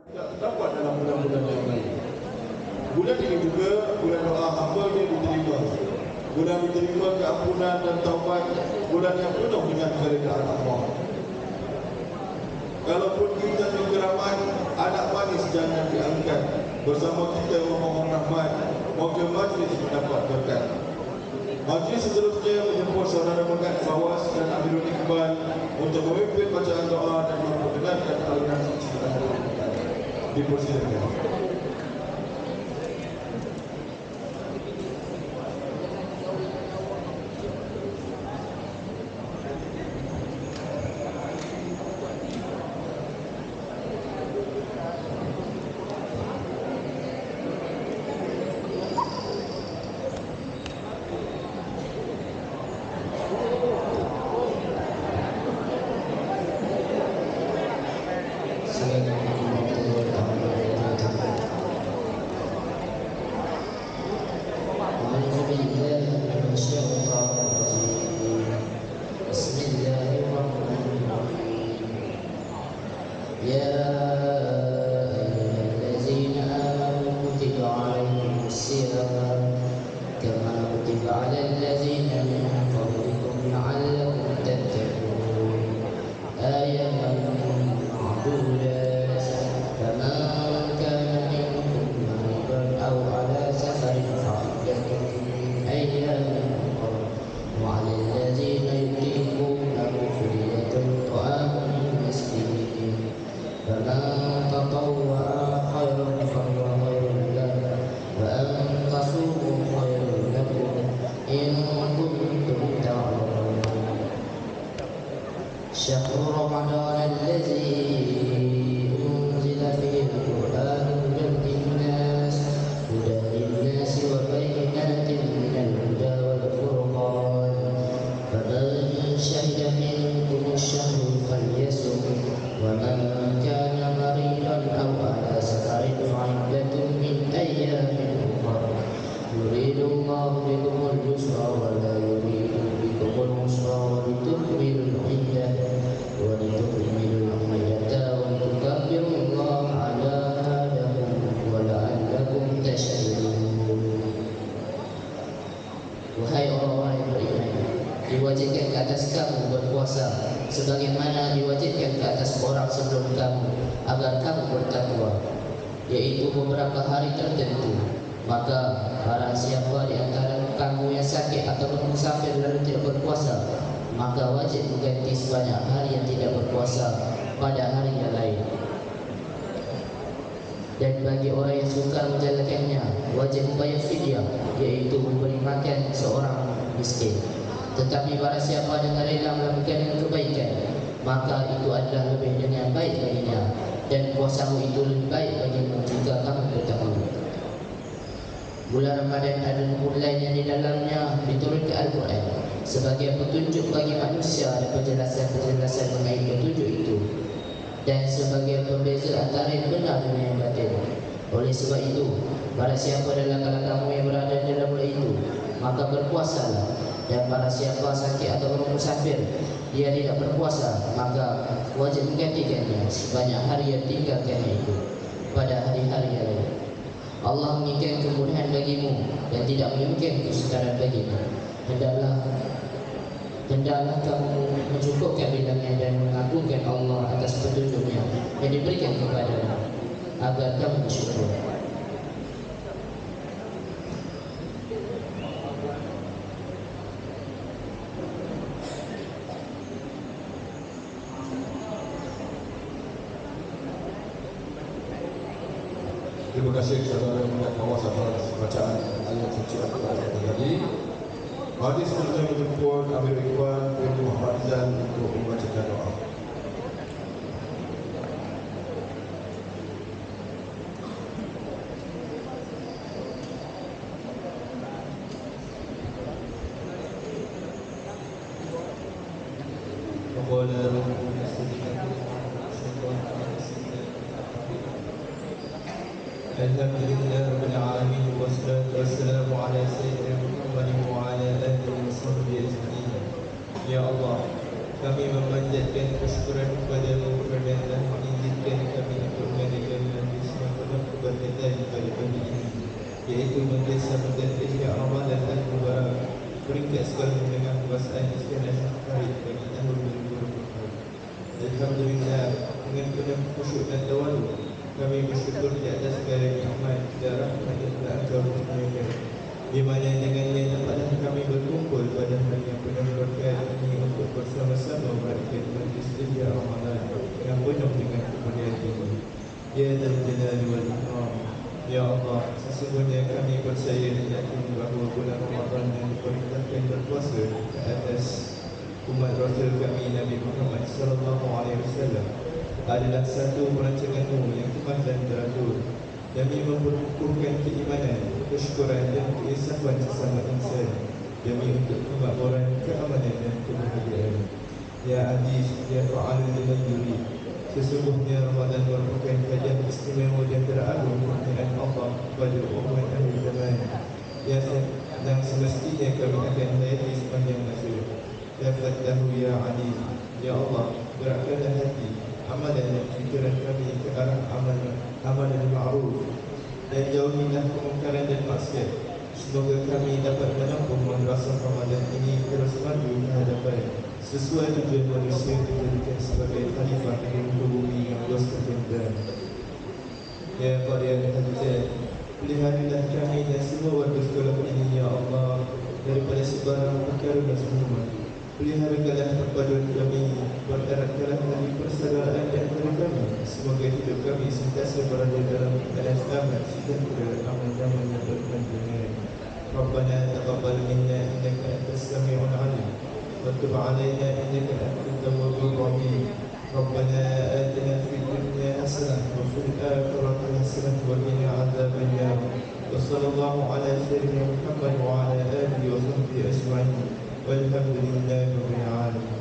Tak terdapat dalam bulan-bulan yang lain. Bulan ini juga bulan doa hamba ini diterima. Bulan diterima keampunan dan taubat. Bulan yang penuh dengan keredaan Allah. Kalaupun kita berkeramat, anak manis jangan diangkat. Bersama kita memohon rahmat, moga majlis mendapat berkat. Majlis seterusnya menjemput saudara Megat Fawaz dan Amirul Iqbal untuk memimpin bacaan doa dan memperdengarkan aliran suci Al-Quran. Dipersilakan. Wahai orang-orang yang beriman, diwajibkan ke atas kamu berpuasa sebagaimana diwajibkan ke atas orang sebelum kamu agar kamu bertakwa, yaitu beberapa hari tertentu. Maka barang siapa di antara kamu yang sakit atau musafir lalu tidak berpuasa, maka wajib mengganti sebanyak hari yang tidak berpuasa pada hari yang lain. Dan bagi orang yang sukar menjalankannya, wajib membayar fidyah, yaitu memberi makan seorang miskin. Tetapi barang siapa dengan rela melakukan dengan kebaikan, maka itu adalah lebih dengan baik baginya, dan puasamu itu lebih baik bagimu jika kamu bertakwa. Bulan Ramadan ada umur lain yang di dalamnya diturunkan Al-Quran sebagai petunjuk bagi manusia dan penjelasan-penjelasan mengenai petunjuk itu, dan sebagai pembeza antara yang benar dengan yang batil. Oleh sebab itu, barang siapa dalam kalangan kamu yang berada di dalam bulan itu, maka berpuasalah. Dan barang siapa sakit atau musafir, dia tidak berpuasa, maka wajib menggantikannya sebanyak hari yang tinggalkannya itu pada hari-hari yang lain. Allah menginginkan kemudahan bagimu dan tidak menginginkan kesukaran bagimu. Hendaklah kamu mencukupkan bilangnya dan mengagungkan Allah atas petunjuknya yang diberikan kepadamu agar kamu bersyukur. Terima kasih saudara Megat Fawaz atas bacaan ayat suci Al-Quran tadi. Majlis seterusnya menjemput Amirul Iqbal bin Muhammad Rizal untuk membacakan doa. Alhamdulillah Rabbil Alamin, wassalatu wassalamu ala Sayyidina Muhammad wa ala alihi wa sahbihi ajma'in. Ya Allah, kami memanjatkan kesyukuran kepada-Mu kerana telah mengizinkan kami untuk mengadakan berkaitan pada pagi ini, iaitu Majlis Sambutan Ihya Ramadan Al-Mubarak peringkat segala dengan perasaan istimewa hari bagi tahun 2024. Alhamdulillah, dengan penuh khusyuk dan tawaduk kami bersyukur di atas segala nikmat dan rahmat yang telah Engkau kurniakan, di mana dengannya dapatlah kami berkumpul pada hari yang penuh berkat ini untuk bersama-sama meraihkan Majlis Ihya Ramadan yang penuh dengan kemuliaan tinggi. Ya Dzal Jalali wal Ikram, Ya Allah, sesungguhnya kami percaya dan yakin bahawa bulan Ramadan yang diperintahkan berpuasa ke atas umat Rasul kami Nabi Muhammad SAW adalah satu perancangan-Mu yang tepat dan teratur demi memperkukuhkan keimanan, kesyukuran dan keinsafan sesama insan, demi untuk kemakmuran, keamanan dan kebahagiaan. Ya Aziz, Ya Fa'alul liman yurid, sesungguhnya Ramadan merupakan hadiah istimewa dan teragung kurniaan Allah kepada umat ahli zaman yang semestinya kami akan hayati sepanjang masa. Ya Fattahu Ya Alim, Ya Allah, gerakkanlah hati, amalan dan fikiran kami ke arah amalan ma'ruf dan jauhilah kemungkaran dan maksiat. Semoga kami dapat menempuh madrasah Ramadan ini terus maju ke hadapan sesuai tujuan manusia dijadikan sebagai khalifah di muka bumi yang luas terjentang. Ya Qadiyal Hajjah, peliharilah kami dan semua warga sekolah ini, Ya Allah, daripada sebarang perkara dan semua. Peliharakanlah perpaduan kami, bereratkanlah dari persaudaraan di antara kami. Semoga hidup kami sentiasa berada dalam keadaan selamat sejahtera aman-aman yang berkelanjutan. Rabbana taqabbal minna innaka antas samiul alim wa tub alaina innaka antat tawwabur rahim. Rabbana atina fid dunya hasanah wa fil akhirati hasanah wa qina adzaban nar. Wa sallallahu ala sayyidina Muhammad wa ala alihi wa sahbihi ajma'in. Walhamdulillahi rabbil alamin.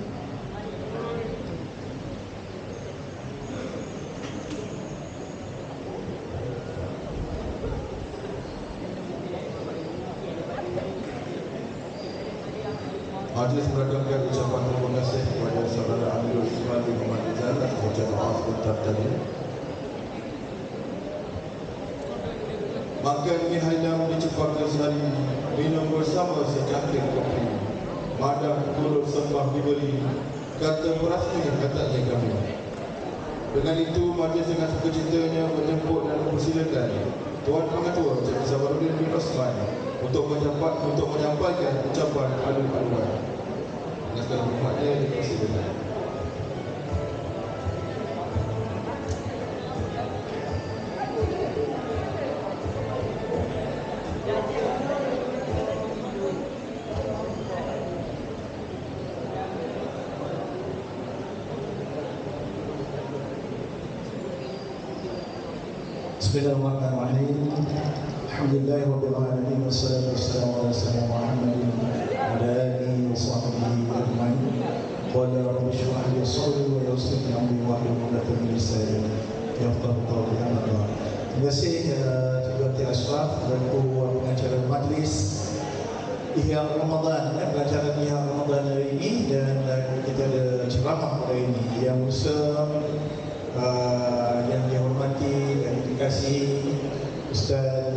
Majlis merakamkan ucapan terima kasih kepada saudara Amirul Isman bin Muhammad Izal atas baca doa sebentar tadi. Makan mie haidam dicepatkan sehari, minum bersama secangkir kopi. Madam turut sembah diberi, kata berasmi katanya kami. Dengan itu, majlis dengan sukacitanya menjemput dan mempersilakan Tuan Pengatua Encik Zawaruddin bin Osman untuk menyampaikan ucapan alun-alun. Dengan segala hormatnya, dipersilakan. Bismillahirrahmanirrahim. Alhamdulillahirabbil alamin wassalatu wassalamu ala sayyidina Muhammadin wa ala alihi wa sahbihi ajma'in. Qala rabbi shrah li sadri wa yassir li amri wahlul 'uqdatam min lisani yafqahu qawli. Terima kasih Tuan Ashraf selaku pengacara majlis Ihya Ramadan, pengacara Ihya Ramadan hari ini, dan kita ada ceramah hari ini yang bersama yang dihormati dan dikasihi Ustaz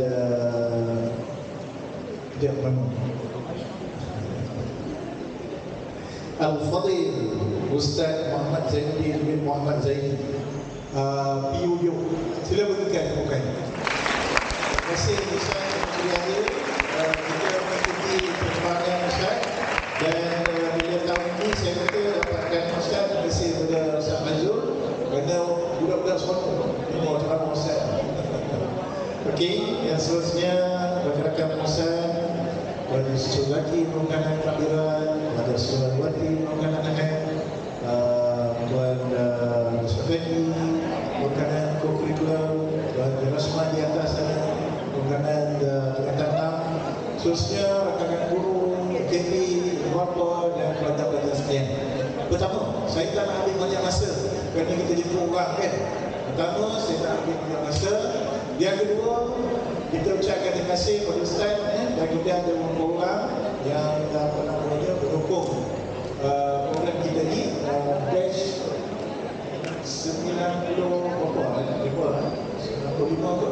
Al-Fadhil Ustaz Muhammad Zainuddin bin Muhammad Zain PUU. Sila berikan bukan. Terima kasih Ustaz Muhammad. Kita mengikuti perkembangan Ustaz, dan bila tahun ini saya kata dapatkan Ustaz. Terima kasih kepada Ustaz Mazul kerana budak-budak semua ini mau ceramah Ustaz. Okey, yang seterusnya rakan-rakan Ustaz, pada susu lelaki merupakan takbiran, pada susu lelaki merupakan anak-anak, Tuan Safedi merupakan co-curricular, Tuan Rasman di atas sana merupakan tingkatan 6. Seterusnya rakan-rakan guru, KP, bapa dan pelajar-pelajar sekalian. Pertama, saya tak nak ambil banyak masa kerana kita jumpa orang kan. Pertama, saya tak ambil banyak masa. Yang kedua, kita ucapkan terima kasih kepada Ustaz dan kita ada beberapa orang yang mendukung program kita ni. Batch 90 berapa? 95 ke?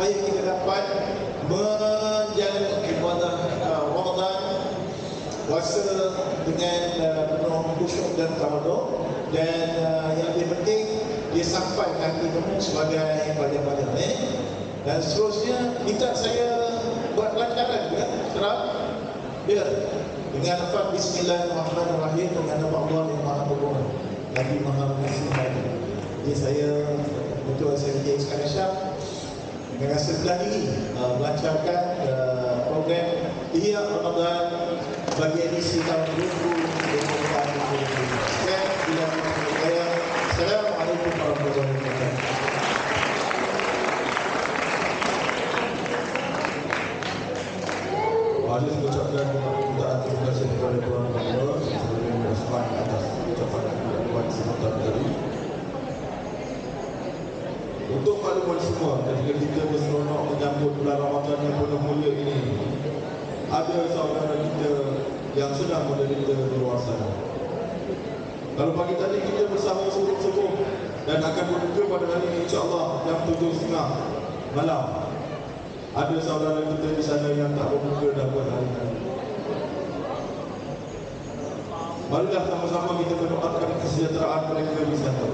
supaya kita dapat menjalani ibadah Ramadan puasa dengan penuh khusyuk dan tawaduk, dan yang lebih penting dia sampai hati kamu sebagai pelajar-pelajar dan seterusnya minta saya buat lancaran juga serap ya dengan lafaz Bismillahirrahmanirrahim dengan nama Allah yang Maha Pengampun lagi Maha Pengasih. Jadi saya betul saya menjadi sekalian Syam dengan sebelah diri melancarkan program Ihya Ramadan bagi edisi tahun 2024. Sekian bila saya. Assalamualaikum warahmatullahi wabarakatuh. Mari mengucapkan permintaan terima kasih kepada Tuan Gubernur sebelum bersemangat atas ucapan buat sebentar tadi. Untuk makluman semua, ketika kita berseronok menyambut bulan Ramadan yang penuh mulia ini, ada saudara kita yang sedang menderita di luar sana. Kalau pagi tadi kita bersama subuh dan akan berbuka pada hari ini insya-Allah jam 7.30 malam. Ada saudara kita di sana yang tak berbuka dan berhari-hari. Marilah sama-sama kita mendoakan kesejahteraan mereka di sana.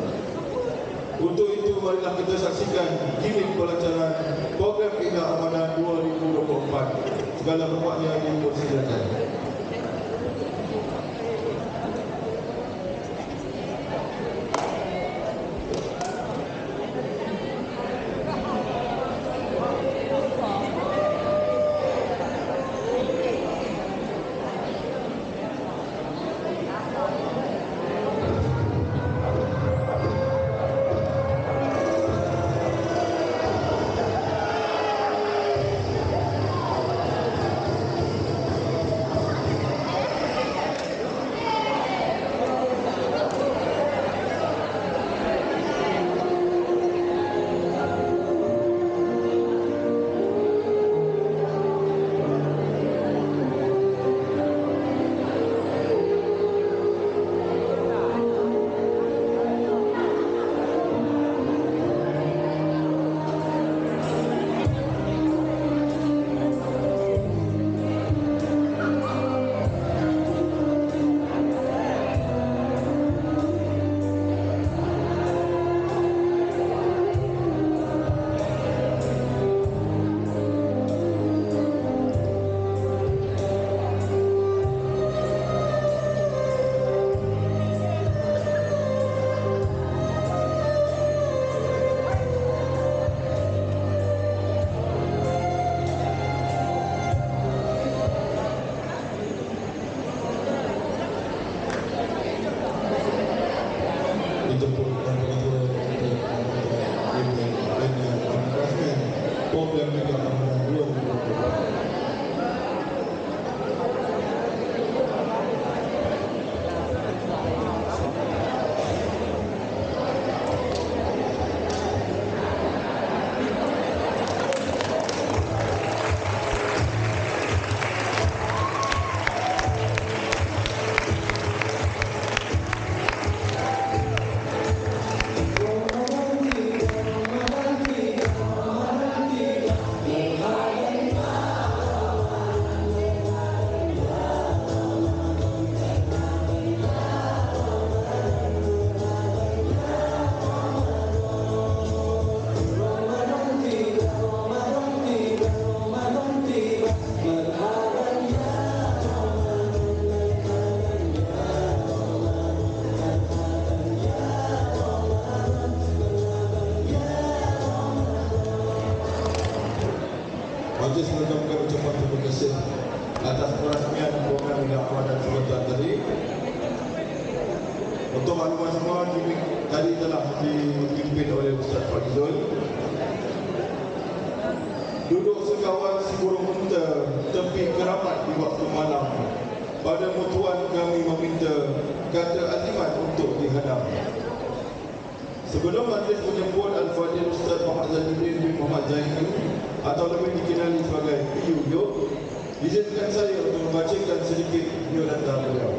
Untuk itu marilah kita saksikan kini pelajaran program Ihya Ramadan 2024. Segala bermakna yang dipersediakan. Majlis mengucapkan ucapan terima kasih atas perasmian program Ihya Ramadan sebentar tadi. Untuk makluman semua, tadi telah dipimpin oleh Ustaz Fadzul. Duduk sekawal seburung unta tepi keramat di waktu malam. Pada mutuan kami meminta kata azimat untuk dihadam. Sebelum majlis menyebut Al-Fadhil Ustaz Muhammad Zainuddin bin Muhammad Zaini atau lebih dikenali sebagai PU, izinkan saya untuk membacakan sedikit biodata beliau.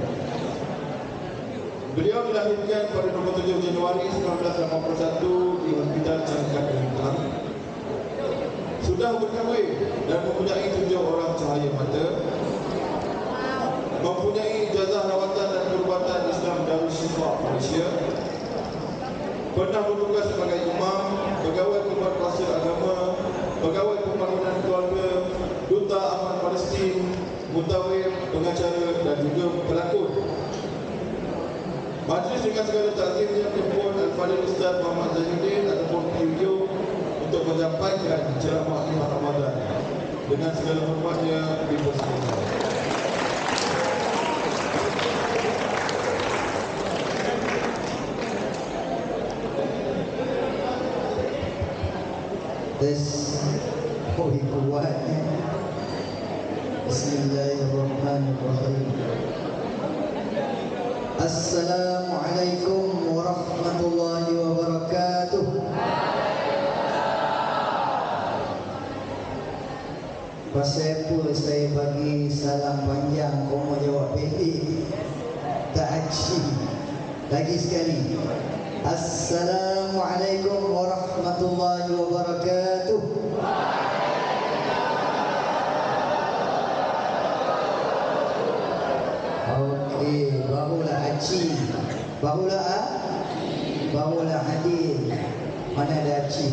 Beliau dilahirkan pada 27 Januari 1981 di Hospital Cangkat Bintang. sudah berkahwin dan mempunyai 7 orang cahaya mata, mempunyai ijazah rawatan dan perubatan Islam Darul Syifa Malaysia, pernah bertugas sebagai imam, pegawai Kubuat Kuasa Agama, pegawai pembangunan keluarga, duta aman Palestin, mutawif, pengacara dan juga pelakon. Majlis dengan segala takzimnya perempuan Al-Fadhil Ustaz Muhammad Zainuddin ataupun PUU untuk menyampaikan ceramah 5 Ramadan. Dengan segala hormatnya dipersilakan. Kuatnya. Bismillahirrahmanirrahim. Assalamualaikum warahmatullahi wabarakatuh. Pasal apa saya bagi salam panjang, kau mau jawab pendek? Tak aci. Lagi sekali. Assalamualaikum warahmatullahi wabarakatuh. Okey, barulah aci. Barulah adil. Mana ada aci?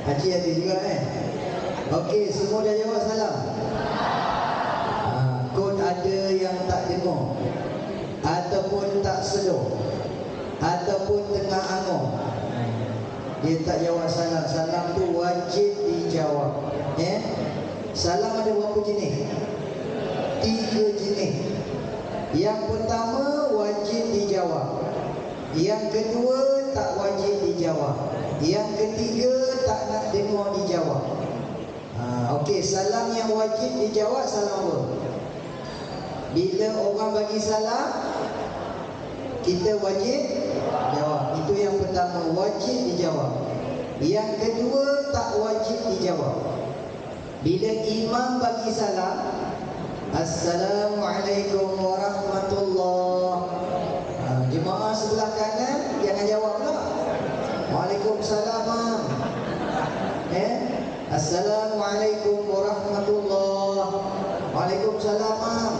Aci ada juga Okey, semua dah jawab salam. Kot ada yang tak dengar ataupun tak sedar ataupun tengah angon, dia tak jawab salam. Salam tu wajib dijawab. Salam ada berapa jenis? 3 jenis. Yang pertama wajib dijawab, yang kedua tak wajib dijawab, yang ketiga tak nak dengar dijawab. Okey, salam yang wajib dijawab salam apa? Bila orang bagi salam, kita wajib jawab. Itu yang pertama, wajib dijawab. Yang kedua tak wajib dijawab. Bila imam bagi salam, Assalamualaikum warahmatullahi. Jemaah sebelah kanan jangan jawab pula. Waalaikumsalam. Assalamualaikum warahmatullahi. Waalaikumsalam.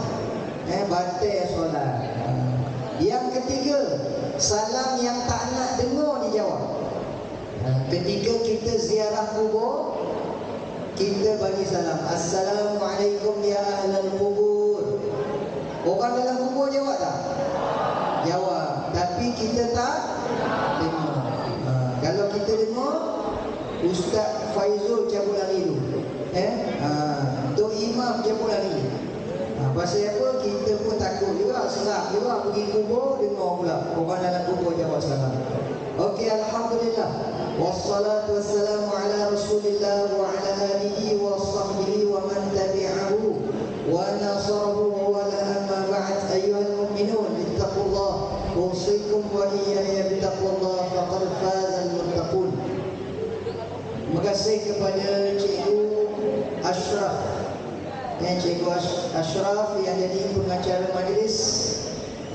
Batal solat. Yang ketiga, salam yang tak nak dengar dijawab. Ketika kita ziarah kubur, kita bagi salam, Assalamualaikum ya ahlal kubur. Orang dalam kubur jawab tak? Jawab. Tapi kita tak dengar. Kalau kita dengar, Ustaz Faizul cabut lari dulu. Untuk imam cabut lari. Pasal apa? Kita pun takut juga, serap juga pergi kubur, dengar pula orang dalam kubur jawab salam. Okey, alhamdulillah. Wassalatu wassalamu ala Rasulillah wa ala alihi wa sahbihi wa man tabi'ahu wa nasarahu wa la amma ba'd. Ayyuhal mu'minun, ittaqullah. Usikum wa iyaya bittaqullah faqad fazal muttaqun. Terima kasih kepada Cikgu Ashraf, Cikgu Ashraf yang jadi pengacara majlis,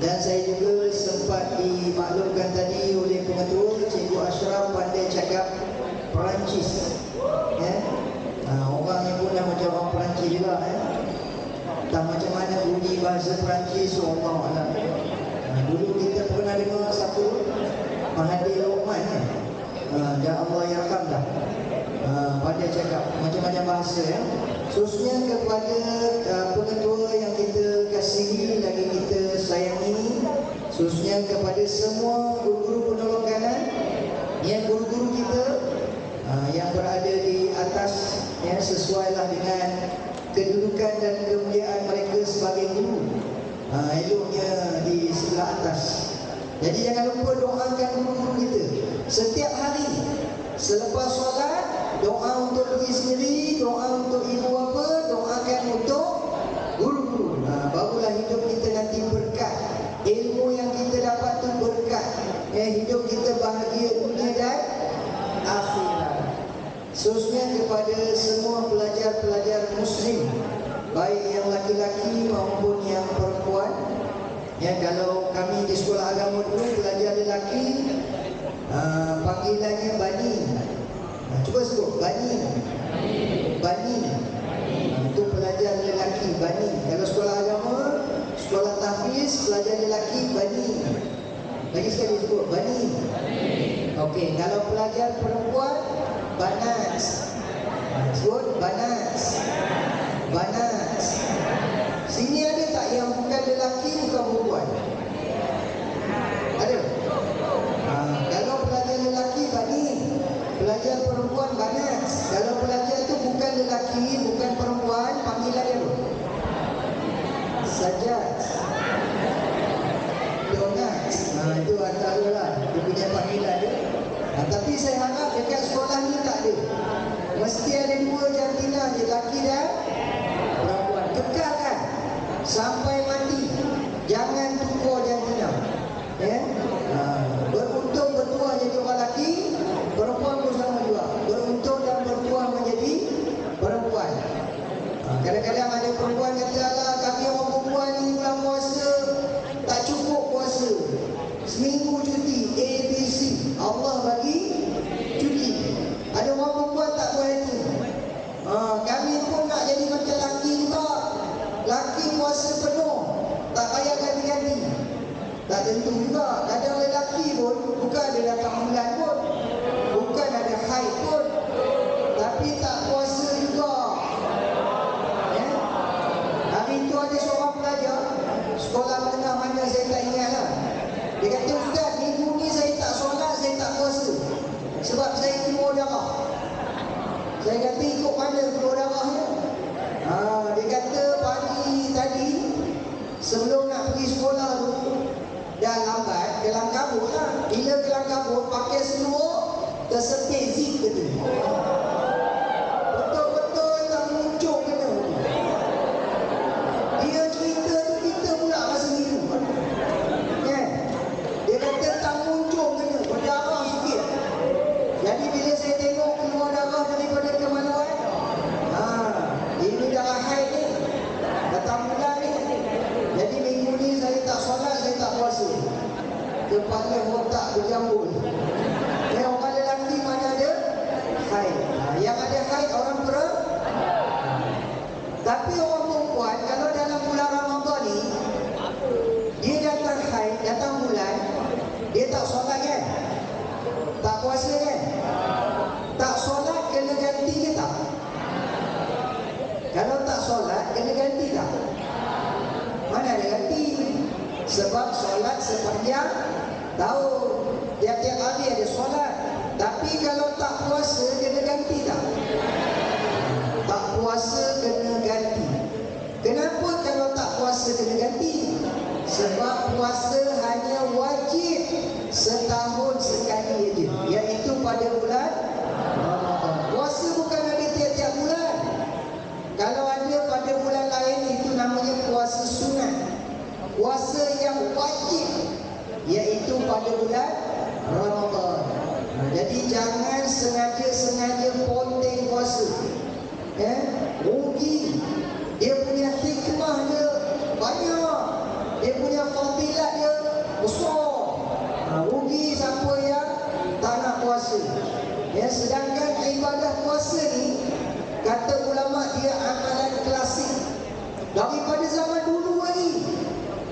dan saya juga sempat dimaklumkan tadi oleh pengetua, Cikgu Ashraf pandai cakap Perancis. Orang yang pun dah macam orang Perancis juga. Tak macam mana bunyi bahasa Perancis, Allah. Dulu kita pernah dengar satu Mahathir Luqman, ya Allah yarham dah. Pandai cakap macam-macam bahasa. Khususnya kepada pengetua yang kita kasihi, lagi kita sayangi, khususnya kepada semua guru-guru penolong kanan, yang guru-guru kita yang berada di atas, sesuailah dengan kedudukan dan kemuliaan mereka sebagai guru. Eloknya di sebelah atas. Jadi jangan lupa doakan guru-guru kita setiap hari. Selepas solat, doa untuk diri sendiri, doa untuk ibu bapa, doakan untuk guru-guru. Barulah hidup kita nanti berkat. Ilmu yang kita dapat tu berkat. Hidup kita bahagia dunia dan akhirat. Khususnya kepada semua pelajar-pelajar muslim, baik yang laki-laki maupun yang perempuan. Kalau kami di sekolah agama dulu, pelajar lelaki panggilannya bani. Cuba sebut bani. Bani. Itu pelajar lelaki, bani. Kalau sekolah agama, sekolah tahfiz, pelajar lelaki, bani. Lagi sekali sebut bani. Okey, kalau pelajar perempuan, banas. Sebut banas. Banas. Sini ada tak yang bukan lelaki, bukan perempuan? Ada? Kalau pelajar lelaki, bani. Pelajar perempuan, banas. Kalau pelajar tu bukan lelaki, bukan perempuan, panggilan dia apa? Sajat. Donat. Itu antara lah. Dia punya panggilan dia. Tapi saya harap dekat sekolah ni tak ada. Mesti ada dua jantina je, lelaki dan perempuan. Kekalkan sampai mati. Jangan tukar jantina. Beruntung bertuah jadi orang lelaki, perempuan pun sama juga. Beruntung dan bertuah menjadi perempuan. Kadang-kadang ada perempuan kata, "Alah, kami orang perempuan ni bulan puasa tak cukup puasa. Seminggu cuti, A, B, C. Allah bagi cuti." Ada orang perempuan tak berhati. Kami pun nak jadi macam laki juga. Laki puasa penuh, tak payah ganti-ganti. Tak tentu juga. Kadang lelaki pun bukan ada datang bulan pun, bukan ada haid pun, tapi tak puasa juga. Hari itu ada seorang pelajar sekolah menengah mana saya tak ingat lah. Dia kata, "Ustaz, minggu ni saya tak solat, saya tak puasa sebab saya keluar darah." Saya kata, "Ikut mana keluar darahnya?" Dia kata, "Pagi tadi sebelum nak pergi sekolah tu dah lambat, kelang kabut lah. Bila kelang kabut, pakai seluar, tersepit zip kata. Betul-betul tak muncul kena. Dia cerita tu, kita pula rasa biru. Dia kata tak muncul kena, berdarah sikit. Jadi bila saya tengok keluar darah daripada kemaluan, ini darah haid ni, datang bulan ni. Jadi minggu ni saya tak solat, saya tak puasa. Kepala otak berjambul. Orang lelaki mana ada haid. Yang ada haid orang tapi orang perempuan kalau dalam bulan Ramadan ni, dia datang haid, datang bulan, dia tak solat kan? Tak puasa kan? Tak solat kena ganti ke tak? Kalau tak solat kena ganti tak? Mana ada ganti? Sebab solat sepanjang tahun, tiap-tiap hari ada solat. Tapi kalau tak puasa kena ganti tak? Tak puasa kena ganti. Kenapa kalau tak puasa kena ganti? Sebab puasa hanya wajib setahun sekali aja, iaitu pada bulan Ramadan. Puasa bukan ada tiap-tiap bulan. Kalau ada pada bulan lain, itu namanya puasa sunat. Puasa yang wajib iaitu pada bulan Ramadan. Jadi jangan sengaja-sengaja ponteng puasa. Rugi. Dia punya hikmah dia banyak, dia punya fadilat dia besar. Rugi siapa yang tak nak puasa. Sedangkan ibadah puasa ni, kata ulama, dia amalan klasik daripada zaman dulu lagi.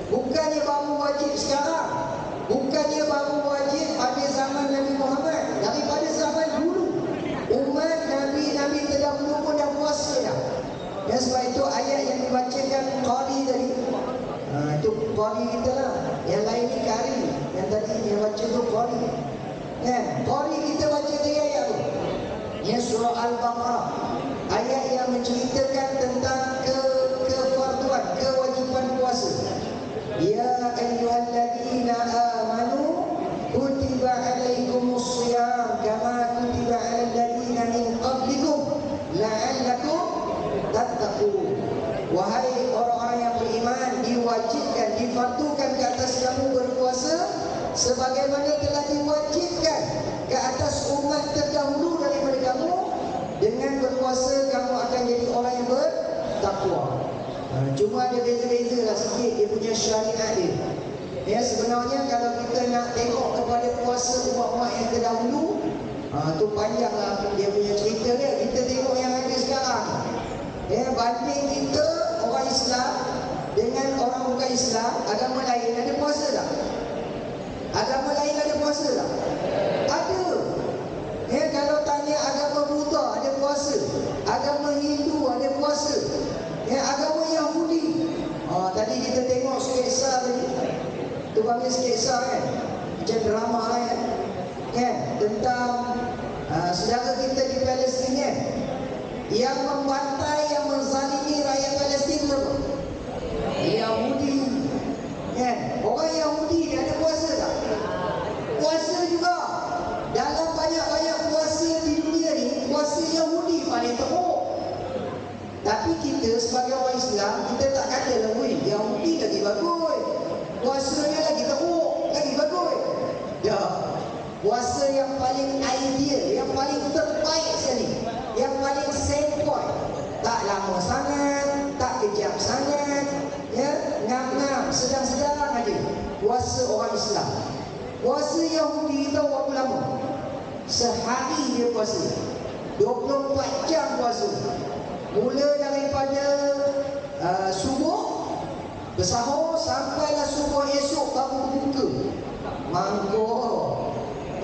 Bukannya baru wajib sekarang, bukannya baru wajib pada zaman Nabi Muhammad. Daripada zaman dulu, umat Nabi terdahulu pun dah puasa dah. Sebab itu ayat yang dibacakan Qari tadi, itu Qari kita lah. Yang lain ni Qari, yang tadi yang baca tu Qari. Qari kita baca tadi ayat tu, surah Al-Baqarah, ayat yang menceritakan tentang kefarduan, kewajiban puasa. Ya ayyuhalladzina amanu kutiba alaikumus shiyam kama kutiba alal ladzina min qablikum la'allakum tattaqun. Wahai orang-orang yang beriman, diwajibkan, difardukan ke atas kamu berpuasa sebagaimana telah diwajibkan ke atas umat terdahulu daripada kamu. Dengan berpuasa kamu akan jadi orang yang bertakwa. Cuma ada beza-beza lah sikit dia punya syariat dia. Sebenarnya kalau kita nak tengok kepada puasa umat-umat yang terdahulu, Tu panjang lah dia punya cerita dia. Kita tengok yang ada sekarang. Banding kita orang Islam dengan orang bukan Islam, agama lain ada puasa tak? Agama lain ada puasa tak? Ada. Kalau tanya agama Buddha ada puasa, agama Hindu ada puasa, agama Yahudi. Tadi kita tengok sketsa tadi. Tu panggil sketsa kan? Macam drama kan? Tentang saudara kita di Palestin kan? Yang membantai, yang menzalimi rakyat Palestin tu apa? Yahudi kan? Orang Yahudi ni ada puasa tak? Puasa juga. Dalam banyak-banyak puasa di dunia ni, puasa Yahudi paling teruk. Tapi kita sebagai orang Islam, kita tak kata lah, weh, Yahudi lagi bagus, puasanya lagi teruk, lagi bagus. Ya, puasa yang paling ideal, yang paling terbaik sekali, yang paling sempoi, tak lama sangat, tak kejam sangat, ngam-ngam, sedang-sedang aja. Puasa orang Islam. Puasa Yahudi tahu berapa lama? Sehari dia puasa, 24 jam puasa. Mula daripada subuh bersahur sampailah subuh esok baru buka. Mangkuk.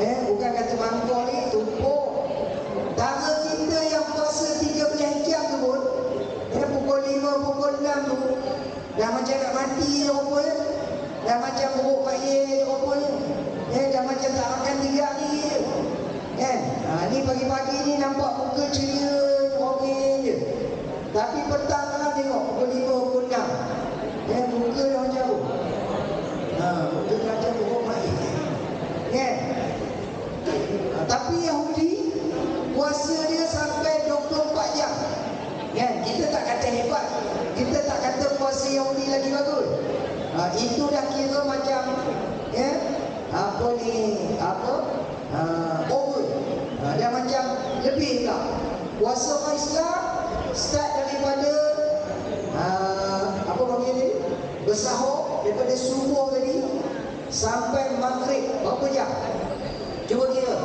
Bukan kata mangkuk ni, tumpuk. Tara kita yang puasa 13 jam tu pun, pukul 5, pukul 6 tu dah macam nak mati je rupanya. Dah macam buruk payah je rupanya. Dah macam tak makan 3 hari je. Ni pagi-pagi ni nampak muka ceria, okey je. Tapi petang lah tengok pukul 5, pukul 6. Muka dah macam tu. Muka dah macam buruk payah. Tapi Yahudi puasa dia sampai 24 jam. Kita tak kata hebat, kita tak kata puasa Yahudi lagi bagus. Itu dah kira macam over. Dia macam lebih tak. Puasa orang Islam start daripada apa panggil ni, bersahur daripada subuh tadi sampai maghrib. Berapa jam? Cuba kira.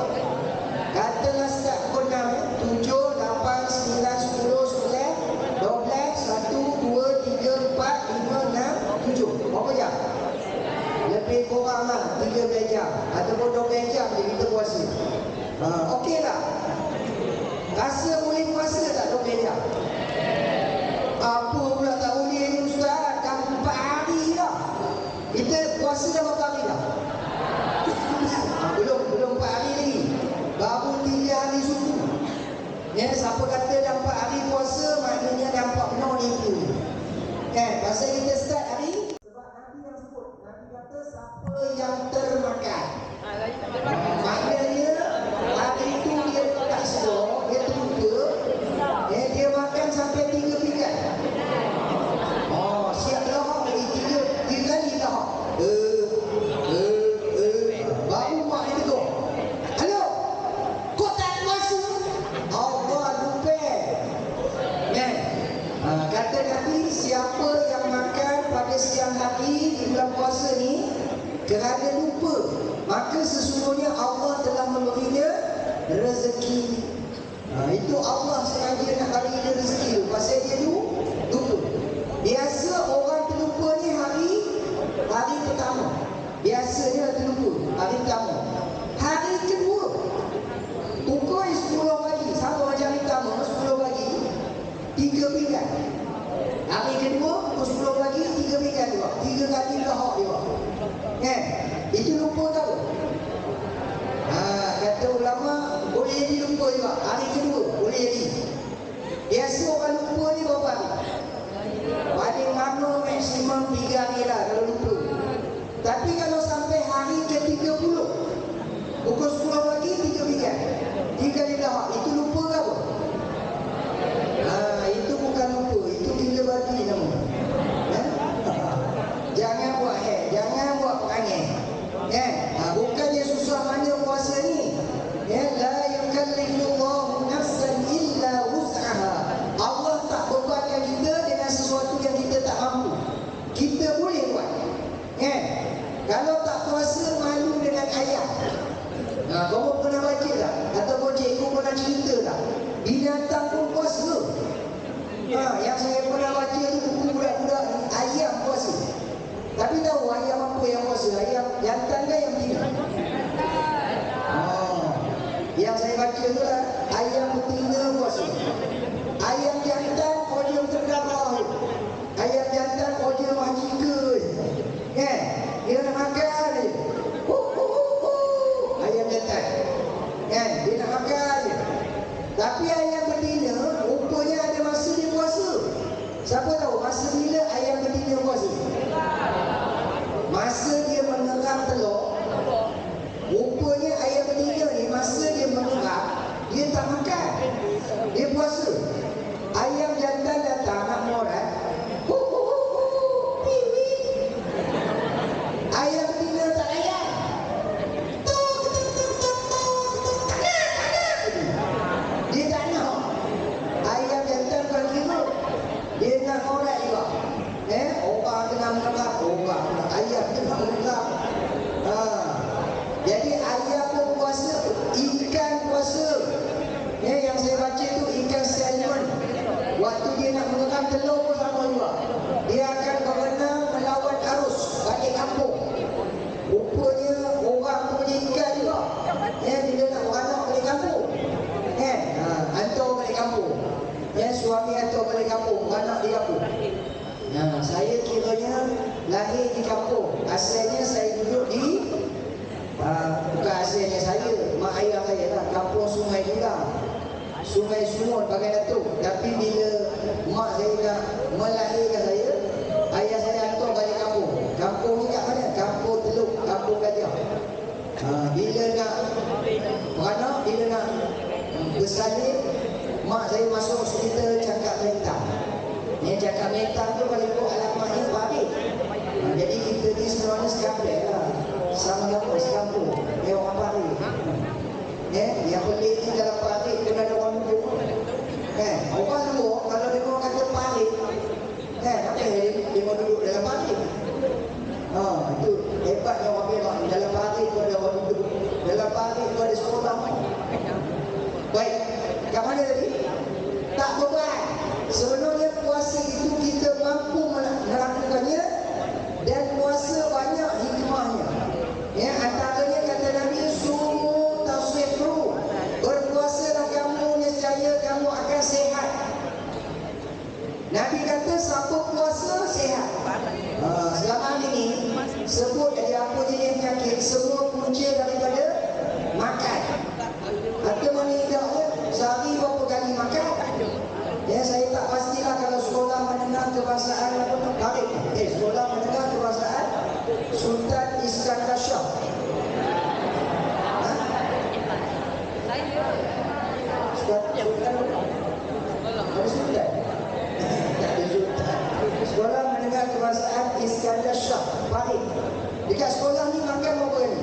Katalah start pukul 6, 7, 8, 9, 10, 11, 12, 1, 2, 3, 4, 5, 6, 7. Berapa jam? Lebih kurang lah 13 jam ataupun 12 jam je kita puasa. Okey tak? Rasa boleh puasa tak 12 jam? Apa pula tak boleh ni Ustaz? Dah 4 hari dah. Kita puasa dah berapa hari dah? Belum 4 hari lagi. Baru 3 hari suku. Siapa kata dah 4 hari puasa, maknanya dah 4 benar ni tu. Pasal kita start hari, sebab Nabi yang sebut, Nabi kata siapa yang termakan. Maknanya hari itu dia tak sedar, dia terlupa, dia makan sampai 3 pinggan. Siap lahap lagi 3 kali lahap. Baru mak dia tegur, "Halo, kau tak puasa?" Allah lupa. Kata Nabi, siapa yang makan pada siang hari di bulan puasa ni kerana lupa, maka sesungguhnya Allah telah memberinya rezeki. Itu Allah sengaja nak bagi dia rezeki tu, pasal dia lupa. Biasa orang terlupa ni hari pertama. Biasanya terlupa hari pertama. Hari kedua pukul 10 pagi, sama macam hari pertama 10 pagi 3 pinggan. Hari kedua pukul 10 pagi 3 pinggan juga. 3 kali lahap juga. Itu lupa tak? Kata ulama boleh jadi lupa juga. Hari kedua boleh jadi. Biasa orang lupa ni berapa hari? Paling lama maksimum 3 hari lah kalau lupa. Tapi kalau sampai hari ke-30 pukul 10 pagi 3 pinggan, 3 kali lahap, itu lupa ke apa? Itu bukan lupa, itu gila babi nama. Jangan buat jangan buat perangai. Bukannya susah mana puasa ni. La yukallifullahu cerita tak? Binatang pun puasa. Yang saya pernah baca tu buku budak-budak ni, ayam puasa. Tapi tahu ayam apa yang puasa? Ayam jantan ke yang betina? Yang saya baca tu lah, ayam betina puasa. Ayam jantan podium terdarah. Ayam jantan podium majika. Kan? Dia nak makan je. Ayam jantan. Kan? Dia nak makan je. Tapi ayam betina, rupanya ada masa dia puasa. Siapa tahu masa bila ayam betina puasa? Masa dia mengerang telur. Rupanya ayam betina ni masa dia mengerang, dia tak makan. Dia puasa. Ayam jantan datang nak morat. Ayam betina tak layan. Dia tak nak. Ayam jantan bukan kira. Dia nak morat juga. Orang tengah mengerang, ayam tengah mengerang. Jadi ayam pun puasa, ikan puasa. Yang saya baca tu ikan salmon. Waktu dia nak mengerang telur pun sama juga. Dia akan berenang melawan arus balik kampung. Rupanya orang tu punya ikan juga. Bila nak beranak balik kampung. Hantar balik kampung. Suami hantar balik kampung, beranak di kampung. Saya kiranya lahir di kampung. Asalnya saya duduk di bukan asalnya saya, mak ayah saya lah, kampung Sungai Dulang, Sungai Sungun, Bagai Datuk. Tapi bila mak saya nak melahirkan saya, ayah saya hantar balik kampung. Kampung ni kat mana? Kampung Teluk, Kampung Gajah. Bila nak beranak, bila nak bersalin, mak saya masuk hospital Cakap Mentang. Cakap Mentang tu kalau ikut alamatnya Parit. Jadi kita ni sebenarnya sekampung lah. Sama-sama sekampung. Orang Parit. Yang pelik ni dalam Parit pun ada orang duduk. Orang luar kalau dia orang kata Parit, apa dia mau duduk dalam Parit? Itu hebatnya orang Perak. Dalam Parit pun ada orang duduk. Dalam Parit pun ada sekolah. Baik, kat mana tadi? Tak beban. Sebenarnya puasa itu kita mampu melakukannya, dan puasa banyak hikmahnya. Antaranya kata Nabi, sumu tasihru, berpuasalah kamu, nescaya kamu akan sehat. Nabi kata siapa puasa sehat. Selama ini sebut ada apa jenis penyakit, semua punca daripada makan. Atau mana tidaknya sehari berapa kali makan. Saya tak pastilah kalau sekolah menengah kebangsaan Parit. Sekolah menengah kebangsaan Sultan Iskandar Shah. Sultan? Tak ada Sultan. Sekolah menengah kebangsaan Iskandar Shah, Parit. Dekat sekolah ni makan berapa kali?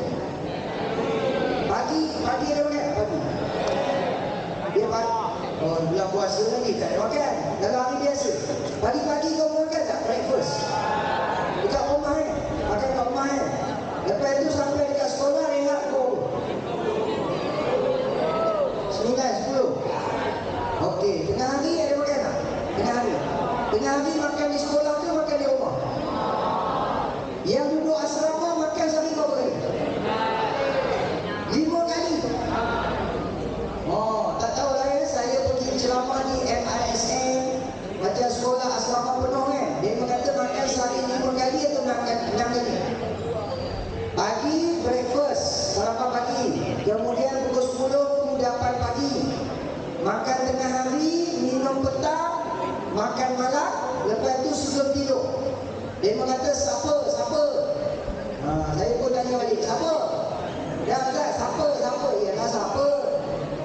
Pagi ada makan? Pagi. Dia pagi. Bulan puasa lagi tak ada makan. Dalam hari biasa. Pagi-pagi kau makan tak? Breakfast. Dekat rumah makan kat rumah Lepas itu sampai dekat sekolah rehat pukul 9, 10. Okey, tengah hari ada makan tak? Tengah hari makan di sekolah ke makan di rumah? Yang duduk asrama makan sehari berapa kali? 5 kali. Tak tahulah saya pergi ceramah di MISN, macam sekolah asrama penuh dia mengata makan sehari 5 kali atau makan 6 kali. Pagi breakfast, sarapan pagi. Kemudian pukul 10 kudapan pagi. Makan tengah hari, minum petang, makan malam. Lepas itu sebelum tidur. Dia mengata siapa? Saya pun tanya balik, siapa? Siapa? Ialah siapa?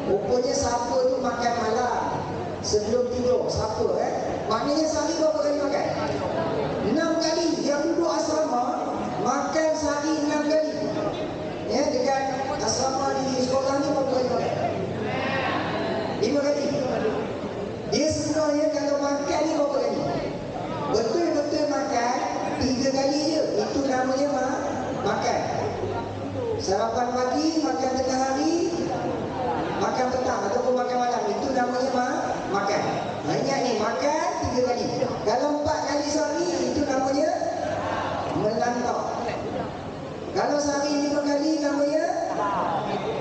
Rupanya siapa tu makan malam sebelum tidur. Siapa Maknanya sehari berapa kali makan? 6 kali. Yang duduk asrama makan sehari 6 kali. Dekat asrama di sekolah ni berapa kali makan? 5 kali. Dia sebenarnya kalau makan ni berapa kali? Betul-betul makan 3 kali je. Itu namanya makan. Sarapan pagi, makan tengah hari, makan petang ataupun Ingat ni, makan 3 kali. Kalau 4 kali sehari, itu namanya melantak. Kalau sehari 5 kali, namanya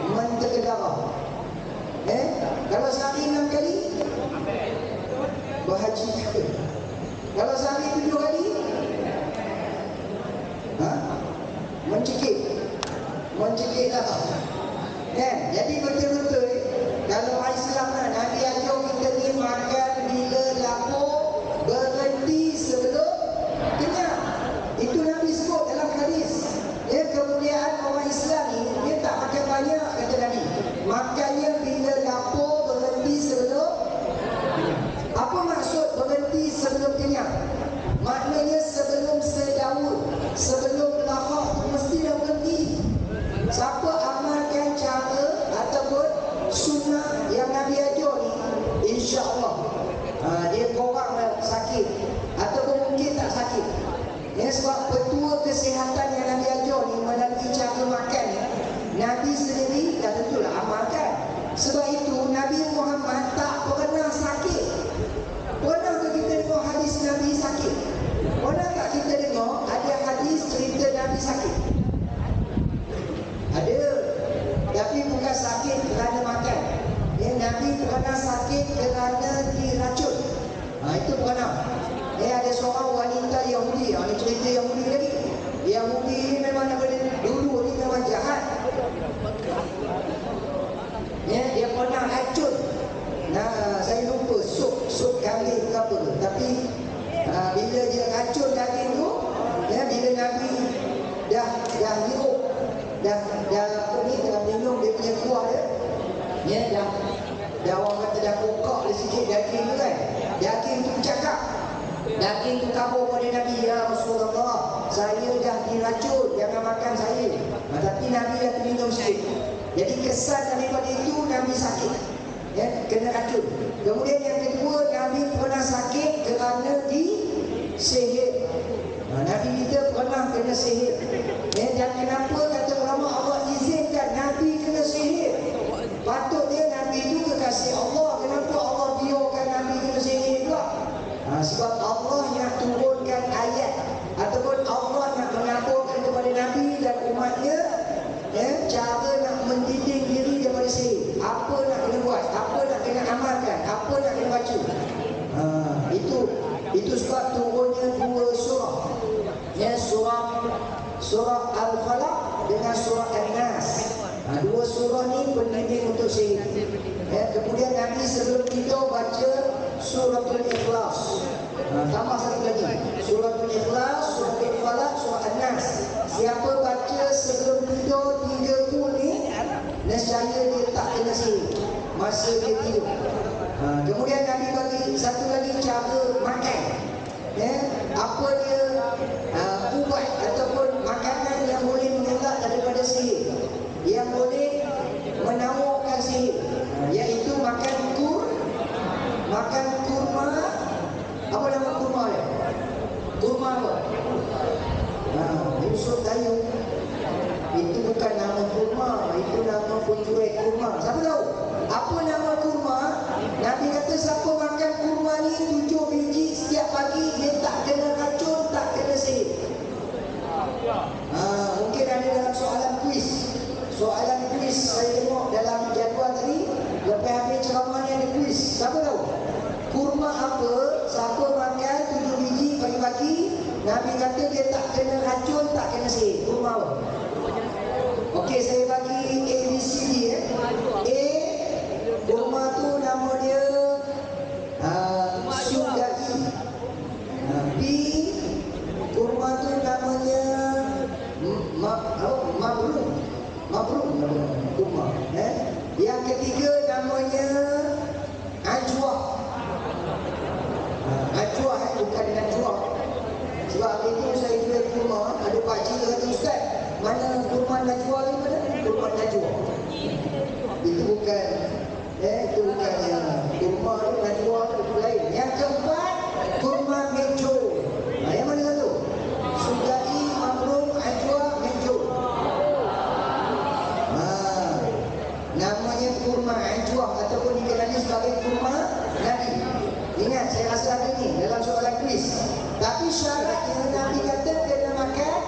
mentega darah. Kalau sehari 6 kali, berhaji. Kalau sehari 7 kali, mencekik darah. Jadi betul-betul kalau Islam Nabi ajar kita ni makan bila lapar, berhenti sebelum kenyang. Itu Nabi sebut dalam hadis. Kemuliaan orang Islam ni, dia tak makan banyak, kata Nabi. Makannya bila lapar, berhenti sebelum kenyang. Apa maksud berhenti sebelum kenyang? Maknanya sebelum sedaun, sebelum lahap, mesti dah berhenti. Siapa amalkan cara ataupun sunnah yang Nabi ajar ni, insya-Allah dia korang sakit ataupun mungkin tak sakit. Sebab petua kesihatan yang Nabi ajar ni melalui cara makan ni, Nabi sendiri dah tentulah amalkan. Sebab itu Nabi Muhammad tak pernah sakit. Pernah ke kita dengar hadis Nabi sakit? Pernah tak kita dengar ada hadis cerita Nabi sakit? Ada. Tapi bukan sakit kerana makan. Nabi pernah sakit kerana diracun. Itu pernah. Ada seorang wanita Yahudi. Ini cerita Yahudi lagi. Yahudi ni memang dulu ni memang jahat. Dia pernah racun. Saya lupa sup kambing ke apa tu. Tapi bila dia racun daging tu, bila Nabi dah hirup, dah apa ni, dah minum dia punya kuah dia, dah orang kata dah kokak dia sikit daging tu kan. Daging tu cakap, daging tu kabur pada Nabi, ya Rasulullah, saya dah diracun, jangan makan saya. Tapi Nabi dah minum sikit. Jadi kesan daripada itu Nabi sakit, kena racun. Kemudian yang kedua, Nabi pernah sakit kerana disihir. Nabi kita pernah kena sihir. Dan kenapa kata ulama Allah izinkan Nabi kena sihir? Patutnya Nabi itu kekasih Allah. Kenapa Allah biarkan Nabi kena sihir pula? Sebab Allah nak turunkan ayat ataupun Allah nak mengabarkan kepada Nabi dan umatnya cara nak mendidik diri daripada sihir. Apa nak kena buat, apa nak kena amalkan, apa nak kena baca. Itu sebab turunnya 2 surah. Surah Al-Falaq dengan surah An-Nas. 2 surah ni pendidik untuk sihir. Kemudian Nabi sebelum tidur baca Suratul Ikhlas. Tambah satu lagi, Suratul Ikhlas, Suratul Falaq, surah An-Nas. Siapa baca sebelum tidur 3 kul ni, nescaya dia tak kena sihir masa dia tidur. Kemudian Nabi bagi satu lagi cara makan. Apa dia ubat ataupun makanan yang boleh mengelak daripada sihir, yang boleh menawarkan sihir, iaitu makan kurma. Apa nama kurma dia? Kurma apa? Yusuf Tayu. Itu bukan nama kurma, itu nama penjual kurma. Siapa tahu apa nama kurma? Nabi kata siapa makan kurma ni 7 biji setiap pagi, dia tak kena racun, tak kena sihir. Mungkin ada dalam soalan kuis. Saya tengok dalam jadual tadi, lepas habis ceramah ni ada kuis. Siapa tahu kurma apa? Siapa makan 7 biji pagi-pagi, Nabi kata dia tak kena racun, tak kena sihir. Kurma apa? Okey, saya bagi A, B, C, D. A, kurma tu nama dia Sudai. B, kurma tu namanya Mabrum kurma. Yang ketiga namanya Ajwa. Ajwa bukan Najwa. Sebab hari itu saya jual kurma, ada pakcik kata, Ustaz, mana kurma Najwa ni, mana kurma Najwa? Itu bukan kurma ni, Najwa itu lain. Yang keempat, kurma Mejo. Yang mana satu? Sudai, Mabrum, Ajwa, Mejo. Namanya kurma Ajwa ataupun dikenali sebagai kurma Nabi. Ingat, saya rasa ada ni dalam soalan kuis. Tapi syaratnya Nabi kata kena makan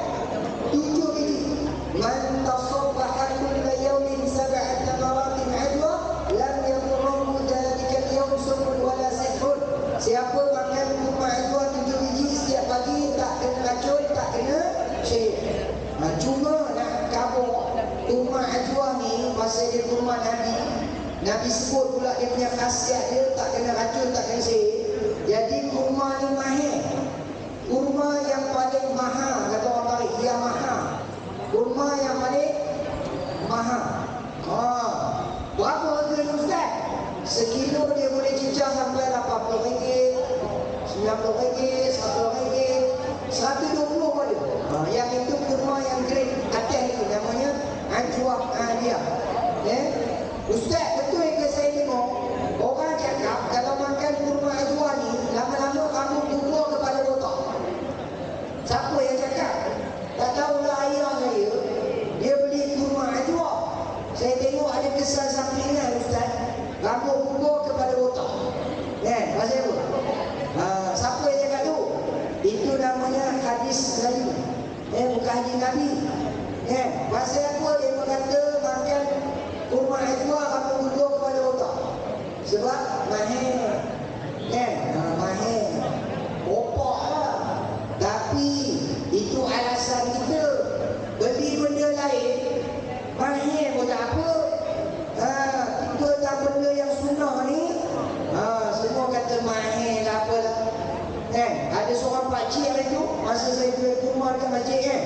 7 biji. Man tasabbaha kulla yawmin sab'ata maratin adwa lam yadurruhu dhalika al-yawm sumun wala sihrun. Siapa makan kurma adwa 7 biji setiap pagi, tak kena racun, tak kena sihir. Cuma nak kabur kurma ajwa ni, pasal dia kurma Nabi, Nabi sebut pula dia punya khasiat dia tak kena racun, tak kena sihir. Jadi kurma ni mahir, kurma yang paling mahal, kata orang Barik, yang mahal, kurma yang paling mahal. Berapa harga ni Ustaz? Sekilo dia boleh cecah sampai RM80, RM90, RM100, RM120 boleh. Yang itu kurma yang grade atas itu, namanya ajwa aliyah. Ustaz, betul ke saya tengok orang cakap kalau makan kurma ajwa ni lama-lama kamu kubur kepala otak. Siapa yang cakap? Tak tahulah ayah saya, dia beli kurma ajwa. Saya tengok ada kesan sampingan Ustaz, kamu kubur kepala otak. Pasal apa? Siapa yang cakap tu? Itu namanya hadis Melayu, bukan hadis Nabi. Pasal apa dia berkata makan kurma ajwa kamu kubur kepala otak? Sebab mahir. Mahir. Opak lah. Tapi itu alasan kita beli benda lain mahir pun tak apa. Kita tak benda yang sunnah ni semua kata mahir lah apalah. Ada seorang pakcik hari tu, masa saya jual kurma dekat masjid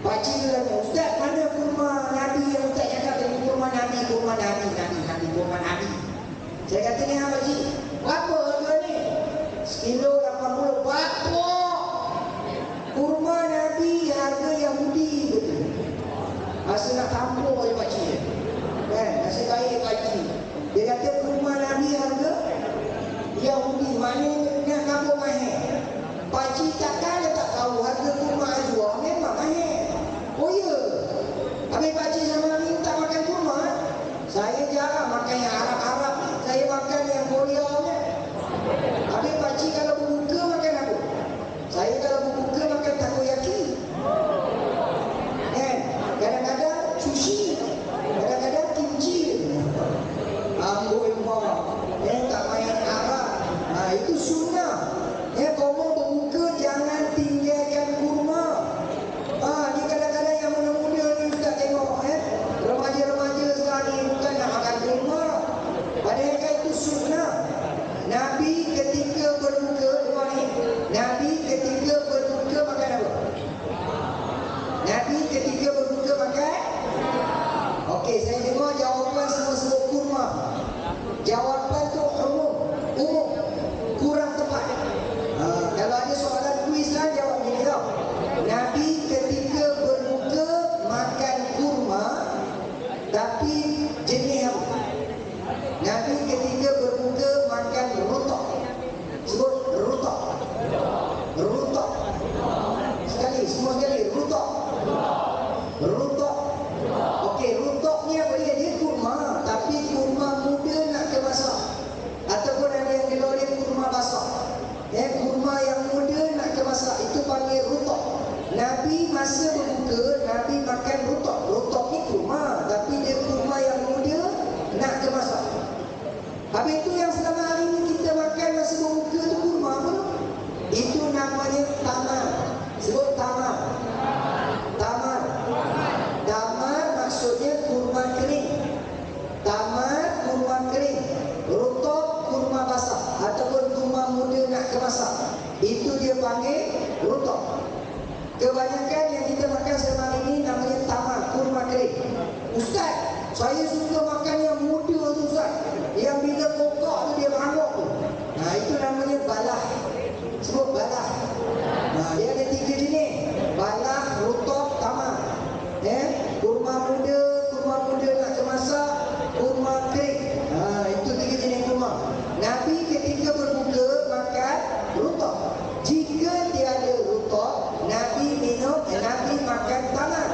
pakcik tu tanya, Ustaz, mana kurma Nabi yang Ustaz cakap tadi? Kurma Nabi. Saya kata ni pakcik, berapa harga ni? Sekilo 80. Berapa? Kurma Nabi harga Yahudi betul. Masa nak tampur je pakcik. Nasib baik pakcik. Dia kata kurma Nabi harga Yahudi, maknanya kamu mahir. Pakcik takkan dia tak tahu harga kurma ajwa memang mahir. Oh ya. Habis pakcik sama minta makan kurma. Saya jarang makan yang Arab-Arab ni. Saya makan yang Korea ni. Habis pakcik kalau berbuka makan apa? Saya kalau berbuka makan takoyaki. Kadang-kadang sushi, kadang-kadang kimchi. Amboi mak, tak main Arab. Itu sunnah. Kamu berbuka jangan tinggalkan kurma. Ni kadang-kadang yang muda-muda ni Ustaz tengok, remaja-remaja sekarang ni bukan nak makan kurma. Padahal kan itu sunnah. Nabi ketika berbuka, Nabi ketika berbuka makan apa? Nabi ketika berbuka makan? Okey, saya dengar jawapan semua sebut kurma. Jawapan tu umum, kurang tepat. Kalau ada soalan kuis lah, jawab gini tau. Nabi ketika berbuka makan kurma, tapi jenis apa? Nabi ketika berbuka makan rutok. Sebut rutok. Rutok. Sekali, semua sekali, rutok. Rutok. Okey, rutok ni apa dia? Dia kurma, tapi kurma muda nak kemasak. Ataupun ada yang gelar dia kurma basah. Kurma yang muda nak kemasak, itu panggil rutok. Nabi masa berbuka, Nabi makan rutok. Rutok ni kurma, tapi dia kurma yang muda nak kemasak. Habis itu yang selama hari ni kita makan masa berbuka tu kurma apa tu? Itu namanya tamar. Sebut tamar. Tamar. Tamar maksudnya kurma kering. Tamar kurma kering. Rutok kurma basah ataupun kurma muda nak kemasak. Itu dia panggil rutok. Kebanyakan yang kita makan selama ini namanya tamar, kurma kering. Ustaz, saya suka makan yang muda tu Ustaz, yang bila pokok tu dia mangkuk tu. Itu namanya balah. Sebut balah. Dia ada 3 jenis. Balah, rutok, tamar. Kurma muda nak kemasak, kurma kering. Itu 3 jenis kurma. Nabi ketika berbuka makan rutok. Jika tiada rutok, Nabi makan tamar,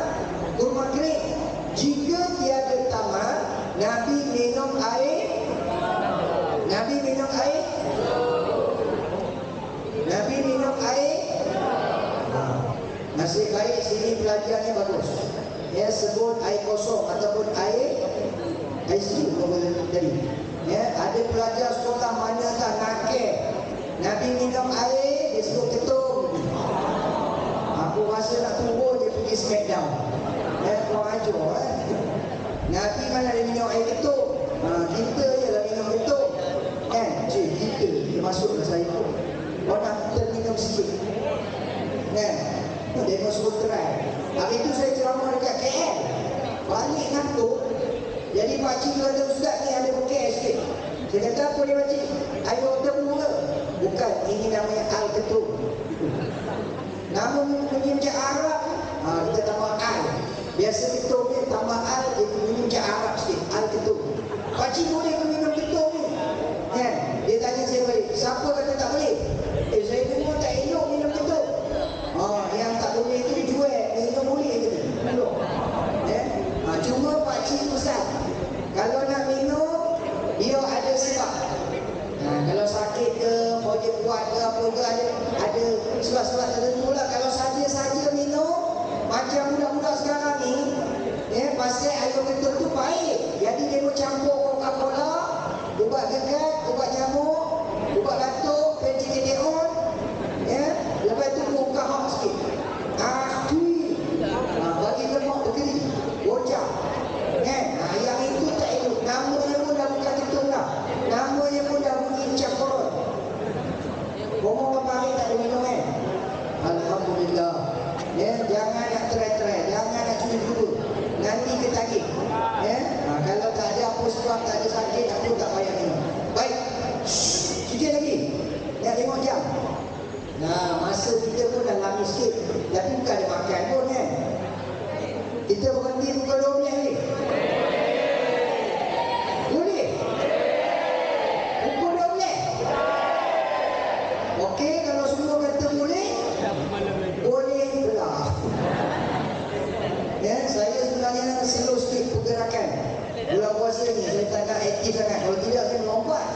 kurma kering. Jika tiada tamar, Nabi minum air Nabi minum air? Nabi minum air? Nasib baik sini pelajarnya bagus. Ya, sebut air kosong ataupun air sejuk tadi. Ya, ada pelajar sekolah mana tak nakal. Nabi minum air, dia sebut ketum. Aku rasa nak turun dia pergi smackdown. Ya, kurang ajar. Nabi mana dia minum air ketum? Kita je lah minum ketum. Cik, kita dia masuklah saya tu. Orang kita minum sikit. Dia masuk try. Hari tu saya ceramah dekat KL. Balik ngantuk. Jadi pakcik tu kata, ustaz ni ada bukit sikit. Saya kata, apa dia pakcik? Air water blue ke? Bukan, ini namanya Al-Ketum. Nama bunyi macam Arab. Kita tambah Al. Biasa ketum ni tambah Al, dia bunyi macam Arab sikit. Al-Ketum. Pakcik boleh ke minum ketum ni? Dia tanya saya balik, siapa kata tak boleh? Saya dengar tak elok minum ketum. Yang tak boleh itu jual, minum boleh ke? Belum. Cuma pakcik ustaz, kalau nak minum, dia ada sebab. Kalau sakit ke, projek kuat ke, apa ke, ada sebab-sebab tertentu lah. Kalau saja-saja minum, macam budak-budak sekarang ni, pasal air ketum tu baik. Jadi dia mau campur Coca-Cola, ubat gegat, ubat nyamuk, ubat batuk, pencekideon, lepas tu buka hak sikit. Bagi lemak begini, bocah. Yang itu tak elok. Namanya pun dah bukan ketum dah. Namanya pun dah bunyi cakoron. Ngomong apa hari tak ada minum Alhamdulillah. Jangan nak try-try, jangan nak cuba-cuba. Nanti ketagih. Kalau tak ada apa sebab, tak ada sakit, aku tak payah minum. Baik. Sikit lagi. Tengok jam. Masa kita pun dah lama sikit. Tapi bukan ada makan pun Kita berhenti pukul 12 ni. Boleh? Pukul 12? Okey, kalau semua kata boleh, boleh belah. Saya sebenarnya slow sikit pergerakan. Bulan puasa ni saya tak nak aktif sangat. Kalau tidak saya melompat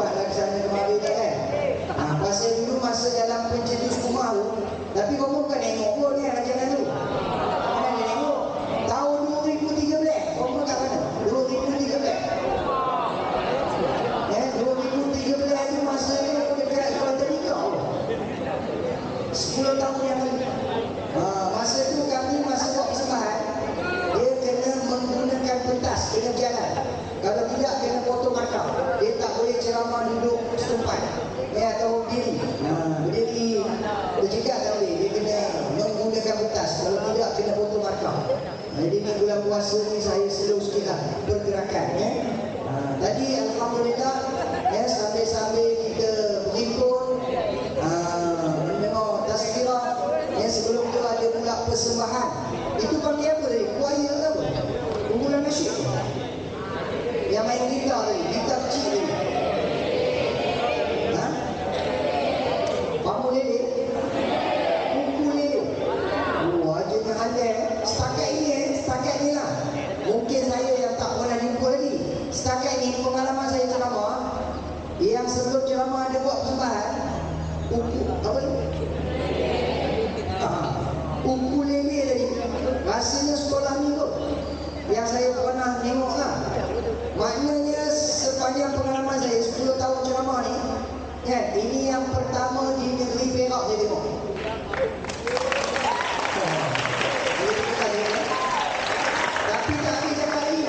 lah ke sana kemari kan. Pasal dulu masa dalam pencetus rumah tu, tapi kau bukan tengok pun rancangan tu. Mana dia tengok? Tahun 2013. Kau kat mana? 2013. 2013 tu masa aku dekat sekolah tadika. 10 tahun yang lalu. Masa tu kami masa buat persembahan, dia kena menggunakan pentas, kena berjalan. Kalau tidak kena potong markah. Dia tak boleh ceramah duduk setempat. Atau berdiri. Berdiri berjegak tak boleh. Dia kena menggunakan pentas. Kalau tidak kena potong markah. Jadi ni bulan puasa ni saya slow sikit lah pergerakan. Tadi Alhamdulillah sambil-sambil kita berhimpun mendengar tazkirah. Sebelum tu ada pula persembahan. Itu panggil apa tadi? Choir ke apa? Kumpulan nasyid. Yang main gitar tadi, gitar kecil tadi. Ukulele. Wajahnya halal. Setakat ni lah. Mungkin saya yang tak pernah jumpa lagi. Setakat ni pengalaman saya ceramah, yang sebelum ceramah ada buat persembahan, apa tu? Ukulele tadi. Rasanya sekolah ni kot. Yang saya pernah tengok lah. Maknanya sepanjang pengalaman saya 10 tahun ceramah ni, ini yang pertama di negeri Perak saya tengok. Tapi tak habis cakap lagi.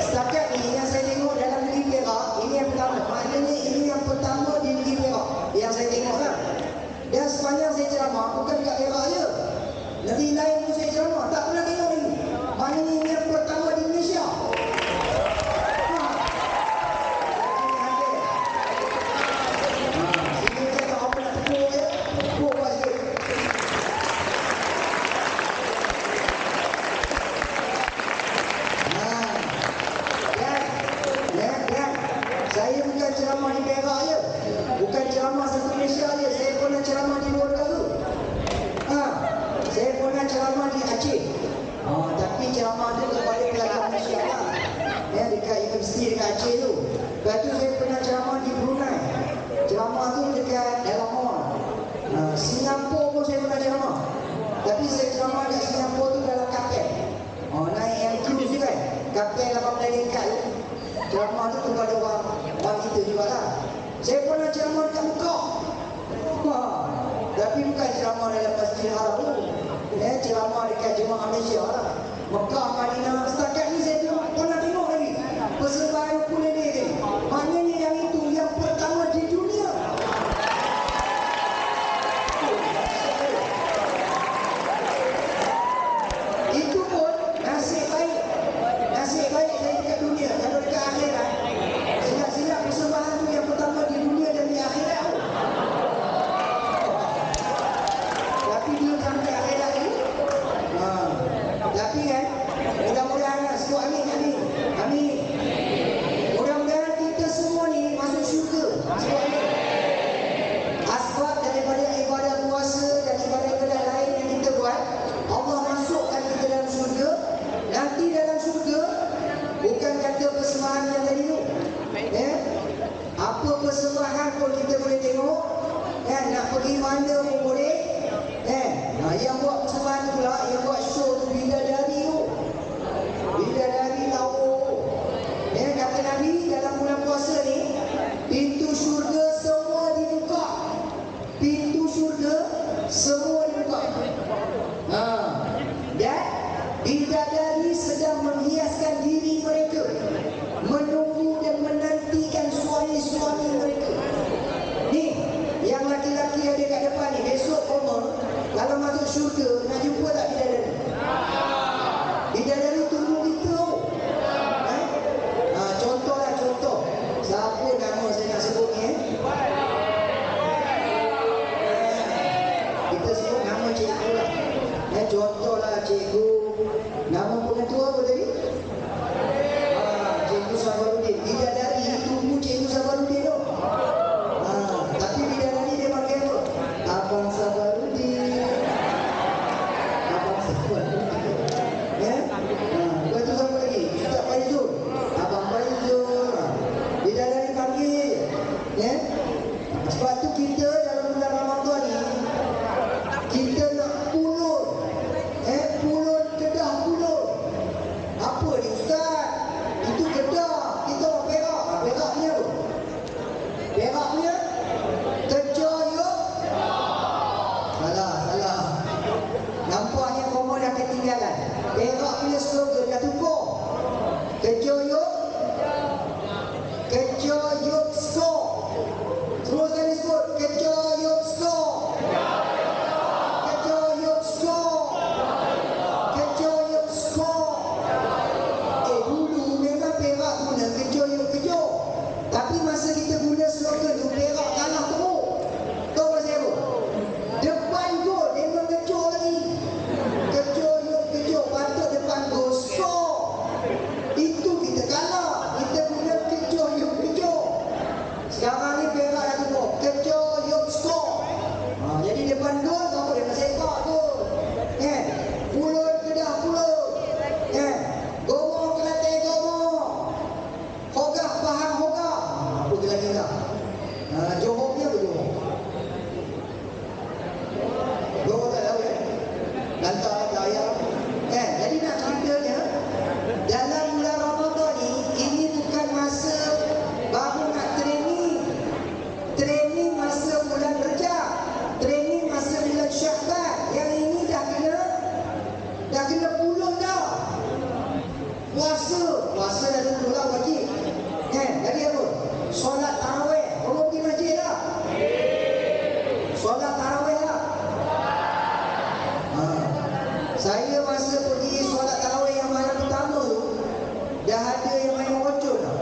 Setakat ni yang saya tengok dalam negeri Perak, ini yang pertama. Maknanya ini yang pertama di negeri Perak yang saya tengok lah. Dan sepanjang saya ceramah, bukan kat Perak je, negeri lain pun saya ceramah, tak pernah tengok lagi. Maknanya ini yang pertama di Malaysia. Saya bukan ceramah di Perak je, bukan ceramah satu Malaysia je. Saya pernah ceramah di luar negara. Saya pernah ceramah di Aceh. Tapi ceramah tu kepada pelajar Malaysia lah. Dekat universiti dekat Aceh tu. Lepas tu saya pernah ceramah di Brunei. Ceramah tu dekat dalam mall. Singapura pun saya pernah ceramah. Tapi saya ceramah dekat Singapura tu dalam kapel. Naik yang cruise tu kan. Kapel 18 tingkat tu. Ceramah tu kepada orang kita jugalah. Saya pernah ceramah dekat Mekah. Tapi bukan ceramah dalam Masjidil Haram tu. Ceramah dekat Jemaah Malaysia lah. Mekah, Madinah. Setakat ni saya belum pernah tengok lagi persembahan ukulele ni. Maknanya yang itu yang pertama di dunia. Itu pun nasib baik. Nasib baik saya dekat dunia. Kalau dekat akhirat, silap-silap persembahan tu yang pertama di dunia dan di akhirat. Tapi belum sampai akhirat ni. Tapi kan, mudah-mudahan lah, sebut amin. Amin. Mudah-mudahan kita semua ni masuk syurga. Sebut amin. Asbab daripada ibadah puasa dan ibadah-ibadah lain yang kita buat, Allah masukkan kita dalam syurga. Nanti dalam syurga, bukan kata persembahan yang tadi tu. Apa persembahan pun kita boleh tengok. Nak pergi mana pun boleh. Yang buat persembahan tu pula, yang buat show tu bidadari tu. Bidadari tahu. Kata Nabi dalam bulan puasa ni, pintu syurga semua dibuka. Pintu syurga semua dibuka. Dan bidadari sedang menghiaskan diri mereka, menunggu dan menantikan suami-suami mereka. Ni, yang laki-laki ada kat depan ni, besok kalau masuk syurga, nak jumpa tak bidadari? Bidadari tunggu kita. Contohlah contoh. Siapa nama saya nak sebut ni? Kita sebut nama cikgu lah. Contohlah cikgu. Nama pengetua apa tadi? Cikgu Sabarudin. Bidadari tunggu cikgu Sabarudin tu. Tapi bidadari dia pakai apa? Abang Sabarudin. Lepas tu siapa lagi? Ustaz Faizul. Abang Faizul. Bidadari panggil. Sebab tu kita dalam bulan Ramadan ni, kita nak pulun. Pulun kedah pulun. Apa ni Ustaz? Itu kedah. Kita orang Perak. Perak punya apa? Perak punya keja yuk. Salah. Nampaknya koma dah ketinggalan. Perak punya slogan dah tukar. Keja yuk. Keja yuk skor. Semua sekali sebut. Keja yuk skor. Keja yuk skor. Keja yuk skor. Dulu memang Perak guna keja yuk keja. Tapi masa kita guna slogan tu, Perak kalah teruk. Tahu pasal apa? Depan gol, dia mengejar lagi. Kejar yuk kejar, patut depan gol skor. Itu kita kalah. Kita guna kejar yuk kejar. Sekarang ni Perak dah tukar. Kejar yuk skor. Jadi depan gol, apa dia nak sepak tu? Pulun kedah pulun. Gomong Kelantan gomong. Hogah Pahang hogah. Apa tu lagi tak? Johor ni apa Johor? Johor tak tahu ya? Lantar daya. Jadi nak ceritanya, dalam bulan Ramadan ni, ini bukan masa baru nak training. Training masa bulan Rejab. Training masa bulan Syakban. Yang ini dah kena puluh dah. Puasa dah tentu lah wajib. Lagi apa? Solat tarawih. Orang pergi masjid lah. Solat tarawih lah. Saya masa pergi solat tarawih yang malam pertama tu, dah ada yang main merocon lah.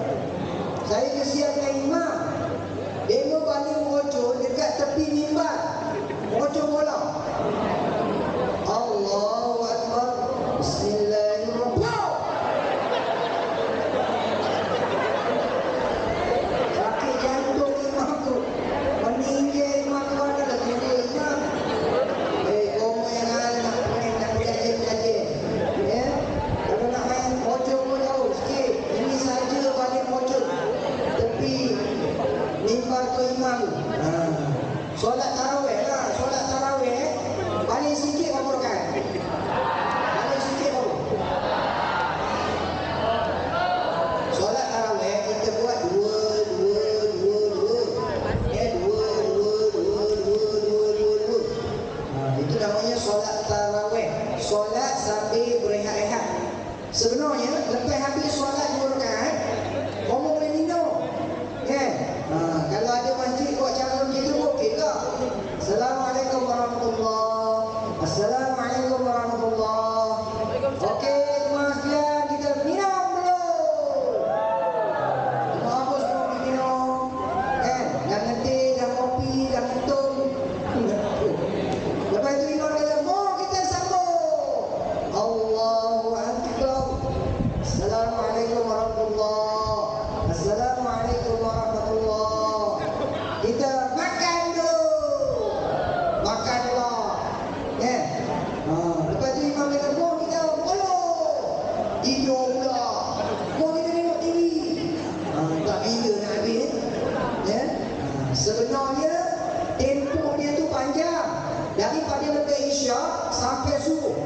Saya kesiankan imam. Dia balik merocon dekat tepi mimbar. Merocon bola. Allahu Akbar. Bismillahirrahmanirrahim. Sakit jantung imam tu. Meninggal imam tu ada dah tunggu imam. Kau yang ada nak main, nak belajar. Kalau nak main merocon pun jauh sikit. Ini saja balik merocon. malu. Solat tarawih lah. Solat tarawih paling sikit berapa rakaat? Paling sikit berapa? Solat tarawih kita buat dua. Itu namanya solat tarawih. Solat sambil berehat-rehat. Sebenarnya lepas habis solat 2 rakaat, kamu boleh minum. Kan? Kalau ada masjid buat cara begitu okey tak? Assalamualaikum warahmatullahi. Assalamualaikum warahmatullahi. Okey, teman sekalian, kita minum dulu. Apa semua boleh minum? Kan? Jangan teh, jangan kopi, jangan ketum. Lepas itu imam kata, kita sambung. Allahu Akbar. Assalamualaikum warahmatullahi. Assalamualaikum warahmatullahi. Kita makan dulu. Makanlah. Ya. Lepas tu imam kata, kita tidur pula. Kita tengok TV. Tak bila nak habis. Ya. Sebenarnya tempoh dia tu panjang. Daripada lepas Isyak sampai subuh.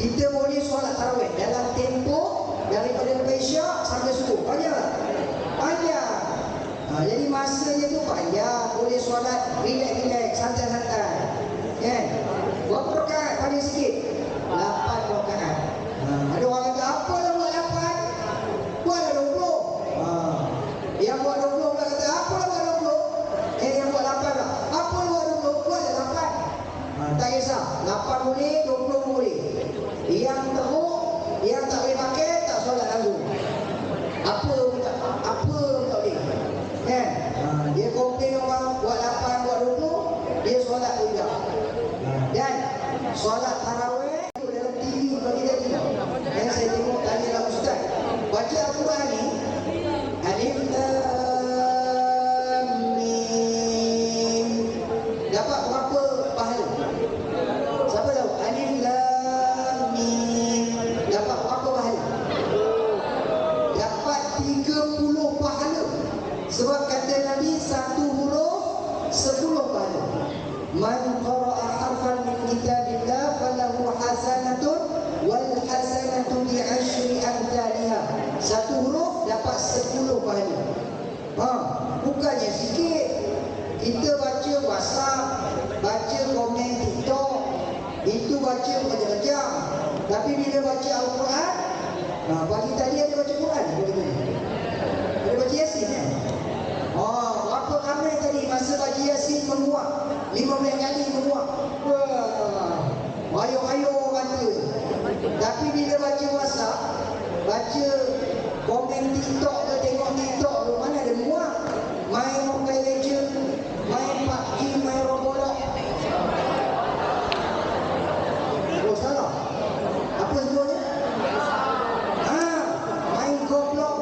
Kita boleh solat tarawih dalam tempoh daripada lepas Isyak sampai subuh. Panjang tak? Panjang. Jadi masanya tu panjang. Boleh solat relax-relax, santai-santai. Kan? Berapa rakaat paling sikit? 8 rakaat. Ada orang kata, apa lah buat 8? Buatlah 20. Yang buat 20 pula kata, apa lah buat 20? Yang buat 8 lah. Apa lah buat 20? Buatlah 8. Tak kisah. 8 boleh, 20 boleh. Yang teruk, yang tak boleh pakai, tak solat langsung. Apa tak boleh. Kan? Dia komplain orang buat 8, buat 20, dia solat juga. Dan solat tarawih dalam TV kalau kita tengok. Saya tengok tanya lah ustaz. Baca Al-Quran ni, Alif Lam Mim. Dapat berapa pahala? Siapa tahu? Alif Lam Mim. Dapat berapa pahala? Dapat 30 pahala. Sebab kata Nabi, satu huruf 10 pahala. Man qara'a harfan min kitabillah falahu hasanatun wal hasanatu bi asyri amthaliha. Satu huruf dapat 10 pahala. Bukannya sikit. Kita baca WhatsApp, baca komen TikTok, itu baca berjam-jam. Tapi bila baca Al-Quran, pagi tadi ada baca Quran. Ada baca Yasin kan? Berapa ramai tadi masa baca Yasin menguap 15 kali menguap. Ayo kata. Tapi bila baca WhatsApp, baca komen TikTok ke, tengok TikTok ke, mana ada muak. Main Mobile Legends, main PUBG, main Roblox. Salah. Apa semuanya? Main Goblok.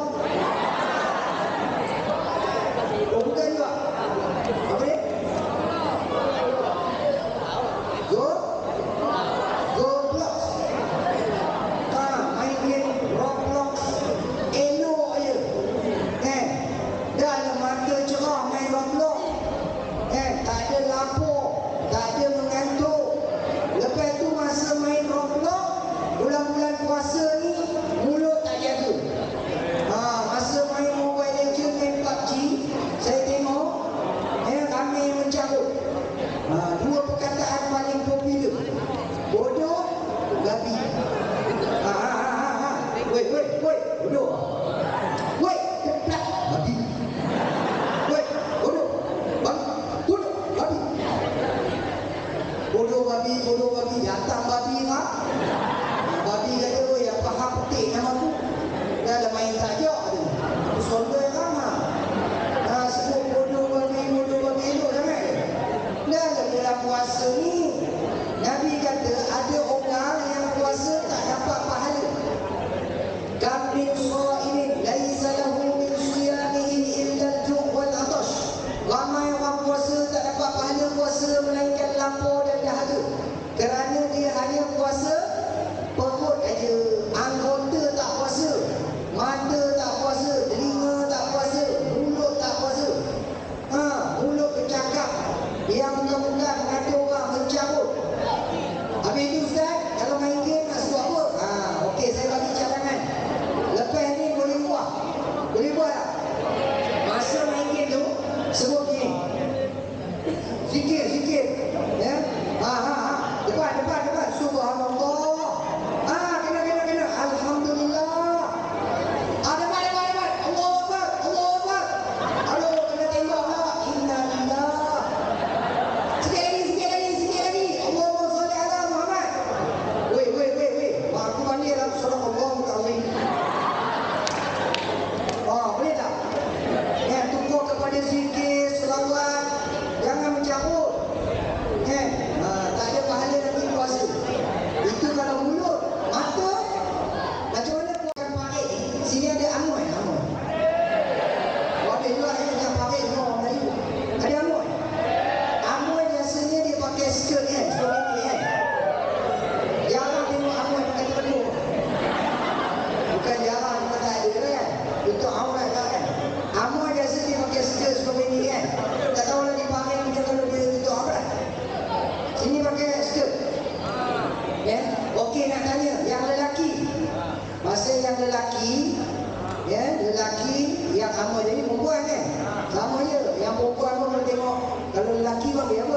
sama jadi perempuan kan? Sama je. Yang perempuan pun kalau tengok, kalau lelaki pun dia apa?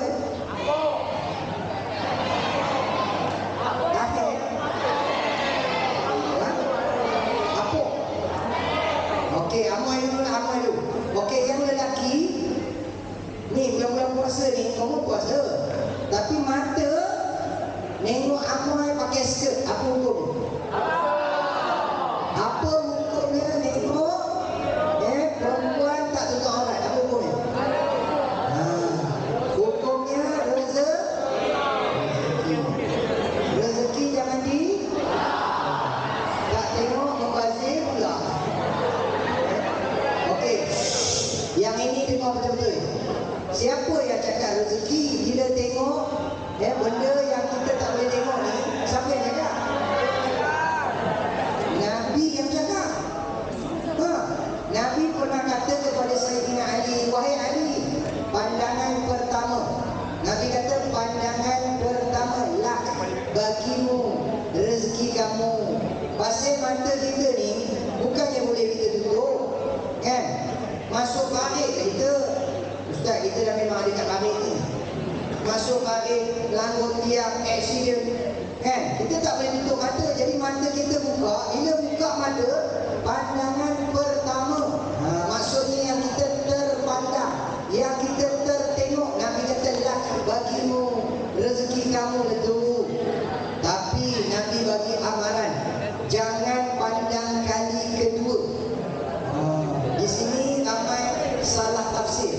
Lahir. Apa? Okey, amoy dulu lah, amoy dulu. Okey, yang lelaki ni bulan-bulan puasa ni, kamu puasa. Tapi mata nengok amoy pakai skirt, apa hukum? Apa hukumnya nengok perempuan tak tutup aurat? Apa hukumnya? Hukumnya rezeki jangan di tak tengok membazir pula. Okey, yang ini dengar betul-betul. Siapa yang cakap rezeki bila tengok benda yang kita tak boleh tengok ni? Siapa yang cakap? Nabi yang cakap. Nabi pernah kata kepada Sayyidina Ali, wahai Ali, pandangan pertama, Nabi kata pandangan pertama lah bagimu rezeki kamu. Pasal mata kita ni bukannya boleh kita tutup kan? Masuk parit kita, ustaz kita dah memang ada kat parit ni, masuk parit, langgut tiang, aksiden kan? Kita tak boleh tutup mata. Jadi mata kita buka, bila buka mata, pandangan pertama, maksudnya yang kita terpandang, yang kita tertengok. Nabi kata lah bagimu rezeki kamu itu. Tapi Nabi bagi amaran, jangan pandang kali kedua. Di sini ramai salah tafsir.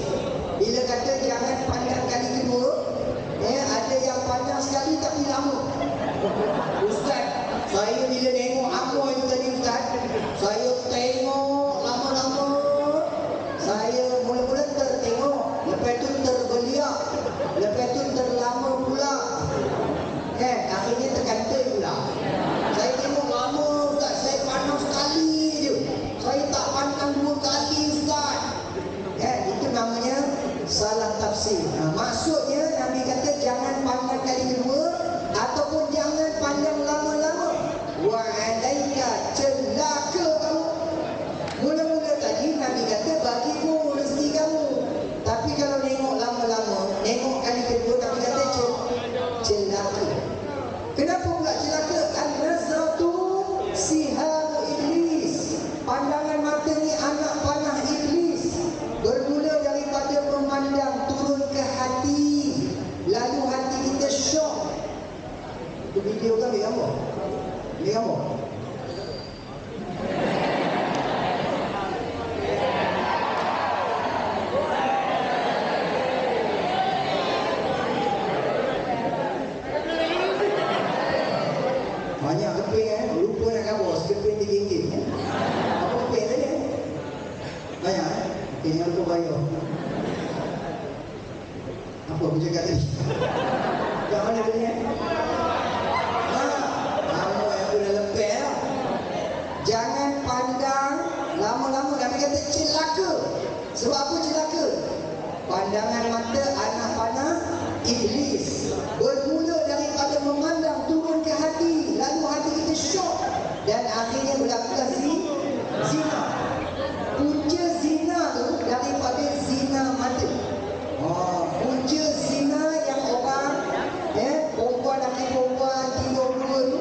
Bila kata jangan pandang kali kedua, ada yang pandang sekali tapi lama. Ustaz, saya bila tengok apa itu tadi ustaz, saya tengok lama-lama, saya mula-mula tertengok, lepas tu terbeliak, lepas tu terlama pula, akhirnya terkantai pula. Saya tengok lama ustaz, saya pandang sekali je, saya tak pandang 2 kali ustaz. Itu namanya salah tafsir. Maksudnya Nabi kata jangan pandang kali kedua, ataupun jangan pandang lama-lama. Wa'alaika, celaka kamu. Mula-mula tadi Nabi kata bagimu rezeki kamu. Tapi kalau nengok lama-lama, nengok kali kedua, Nabi kata celaka. Kenapa pula celaka? An-nazratu sihamu iblis. Pandangan mata ni anak panah iblis. Bermula daripada memandang turun ke hati, lalu hati kita syok. Itu video kan dia gambar? Dia gambar? Banyak keping lupa nak gambar, sekeping RM3. Apa keping tadi banyak okay, jangan lupa bayar. Apa aku cakap tadi? Kat mana tadi Lama yang aku dah lepel lah. Jangan pandang lama-lama. Nabi kata celaka. Sebab apa celaka? Pandangan mata anak panah iblis. Bermula daripada memandang turun ke hati, lalu hati kita syok, dan akhirnya berlakulah zina. Punca zina tu daripada zina mata. Punca zina yang orang perempuan laki perempuan tidur dua tu,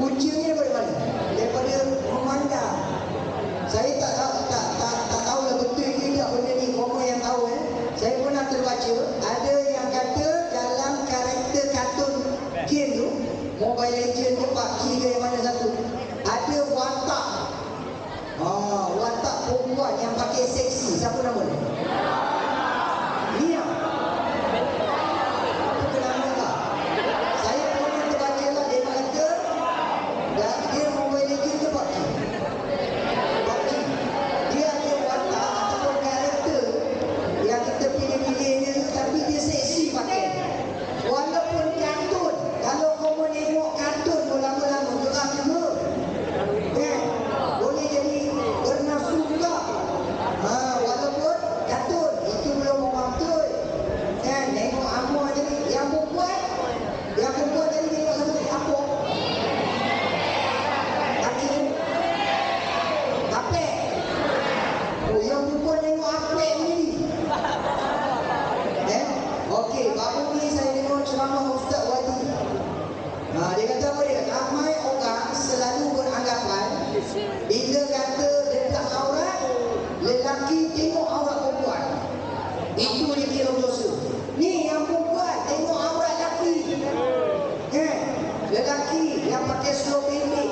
puncanya daripada mana? Daripada memandang. Saya tak tahu lah betul ke tidak benda ni. Korang yang tahu saya pernah terbaca ada yang kata dalam karakter kartun game tu, Mobile Legends ke PUBG ke yang mana satu, ada watak watak perempuan yang pakai seksi. Siapa nama dia? Mia. Apa kenapa tak? Saya pernah terbaca lah, dia kata dia Mobile Legends ke PUBG. Dia ada watak ataupun karakter yang kita pilih-pilih dia, tapi dia seksi pakai. Walaupun kartun, kalau kamu tengok kartun lama-lama gerak juga, boleh jadi bernafsu juga. Walaupun Oh, yang perempuan tengok apek ni. Okey, baru ni saya dengar ceramah Ustaz Wadi. Dia kata apa dia? Ramai orang selalu beranggapan bila kata dekat aurat, lelaki tengok aurat perempuan, itu dia kira dosa. Ni yang perempuan tengok aurat lelaki. Lelaki yang pakai seluar pendek.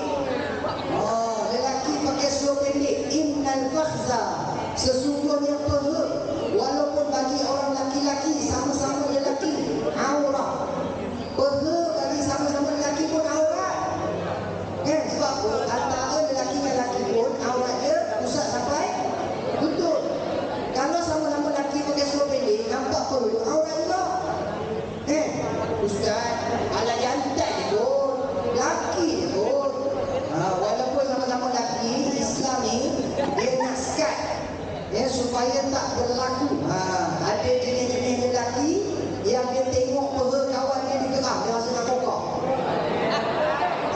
Lelaki pakai seluar pendek. Innal fakhza, sesungguhnya peha, walaupun bagi orang laki-laki sama-sama lelaki aurat, peha bagi sama-sama lelaki pun aurat. Sebab antara lelaki dan lelaki pun aurat dia pusat sampai lutut. Kalau sama-sama lelaki pakai seluar pendek, nampak peha, aurat juga. Ustaz, ala jantan dia pun, lelaki dia pun. Walaupun sama-sama lelaki, Islam ni dia nak sekat supaya tak berlaku. Ada jenis-jenis lelaki yang dia tengok peha kawan dia digeram, dia rasa nak kokok.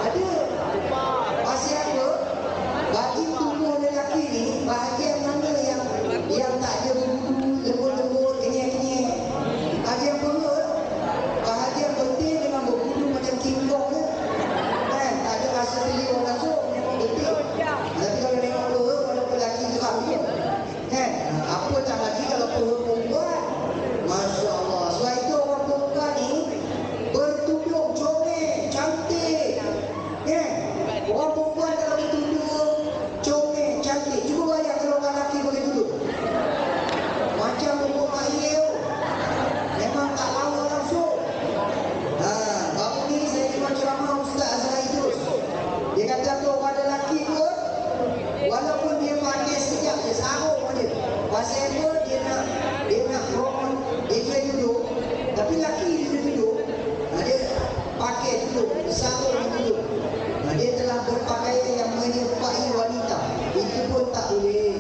Ada. Pasal apa? Bagi tubuh lelaki ni, bahagian mana yang tak ada bulu, lembut-lembut, kenyek-kenyek. Bahagian peha, bahagian betul memang berbulu macam King Kong tu. Tak ada rasa beliau langsung, memang betul. Tapi kalau tengok peha, walaupun lelaki geram dia. Apa tak lagi kalau peha perempuan. Masya Allah. Sebab itu orang perempuan ni bertudung comel, cantik. Orang perempuan kalau bertudung comel, cantik. Cuba bayang kalau orang lelaki boleh duduk macam perempuan Mahiel, memang tak lawa langsung. Baru ni saya dengar ceramah Ustaz Azhar Idrus. Dia kata tu orang lelaki pun walaupun dia pakai sekejap je sarung je. Pasal apa? Dia nak promote, dia boleh duduk. Tapi lelaki dia duduk, dia pakai duduk, sarung duduk. Dia telah berpakaian yang menyerupai wanita. Itu pun tak boleh.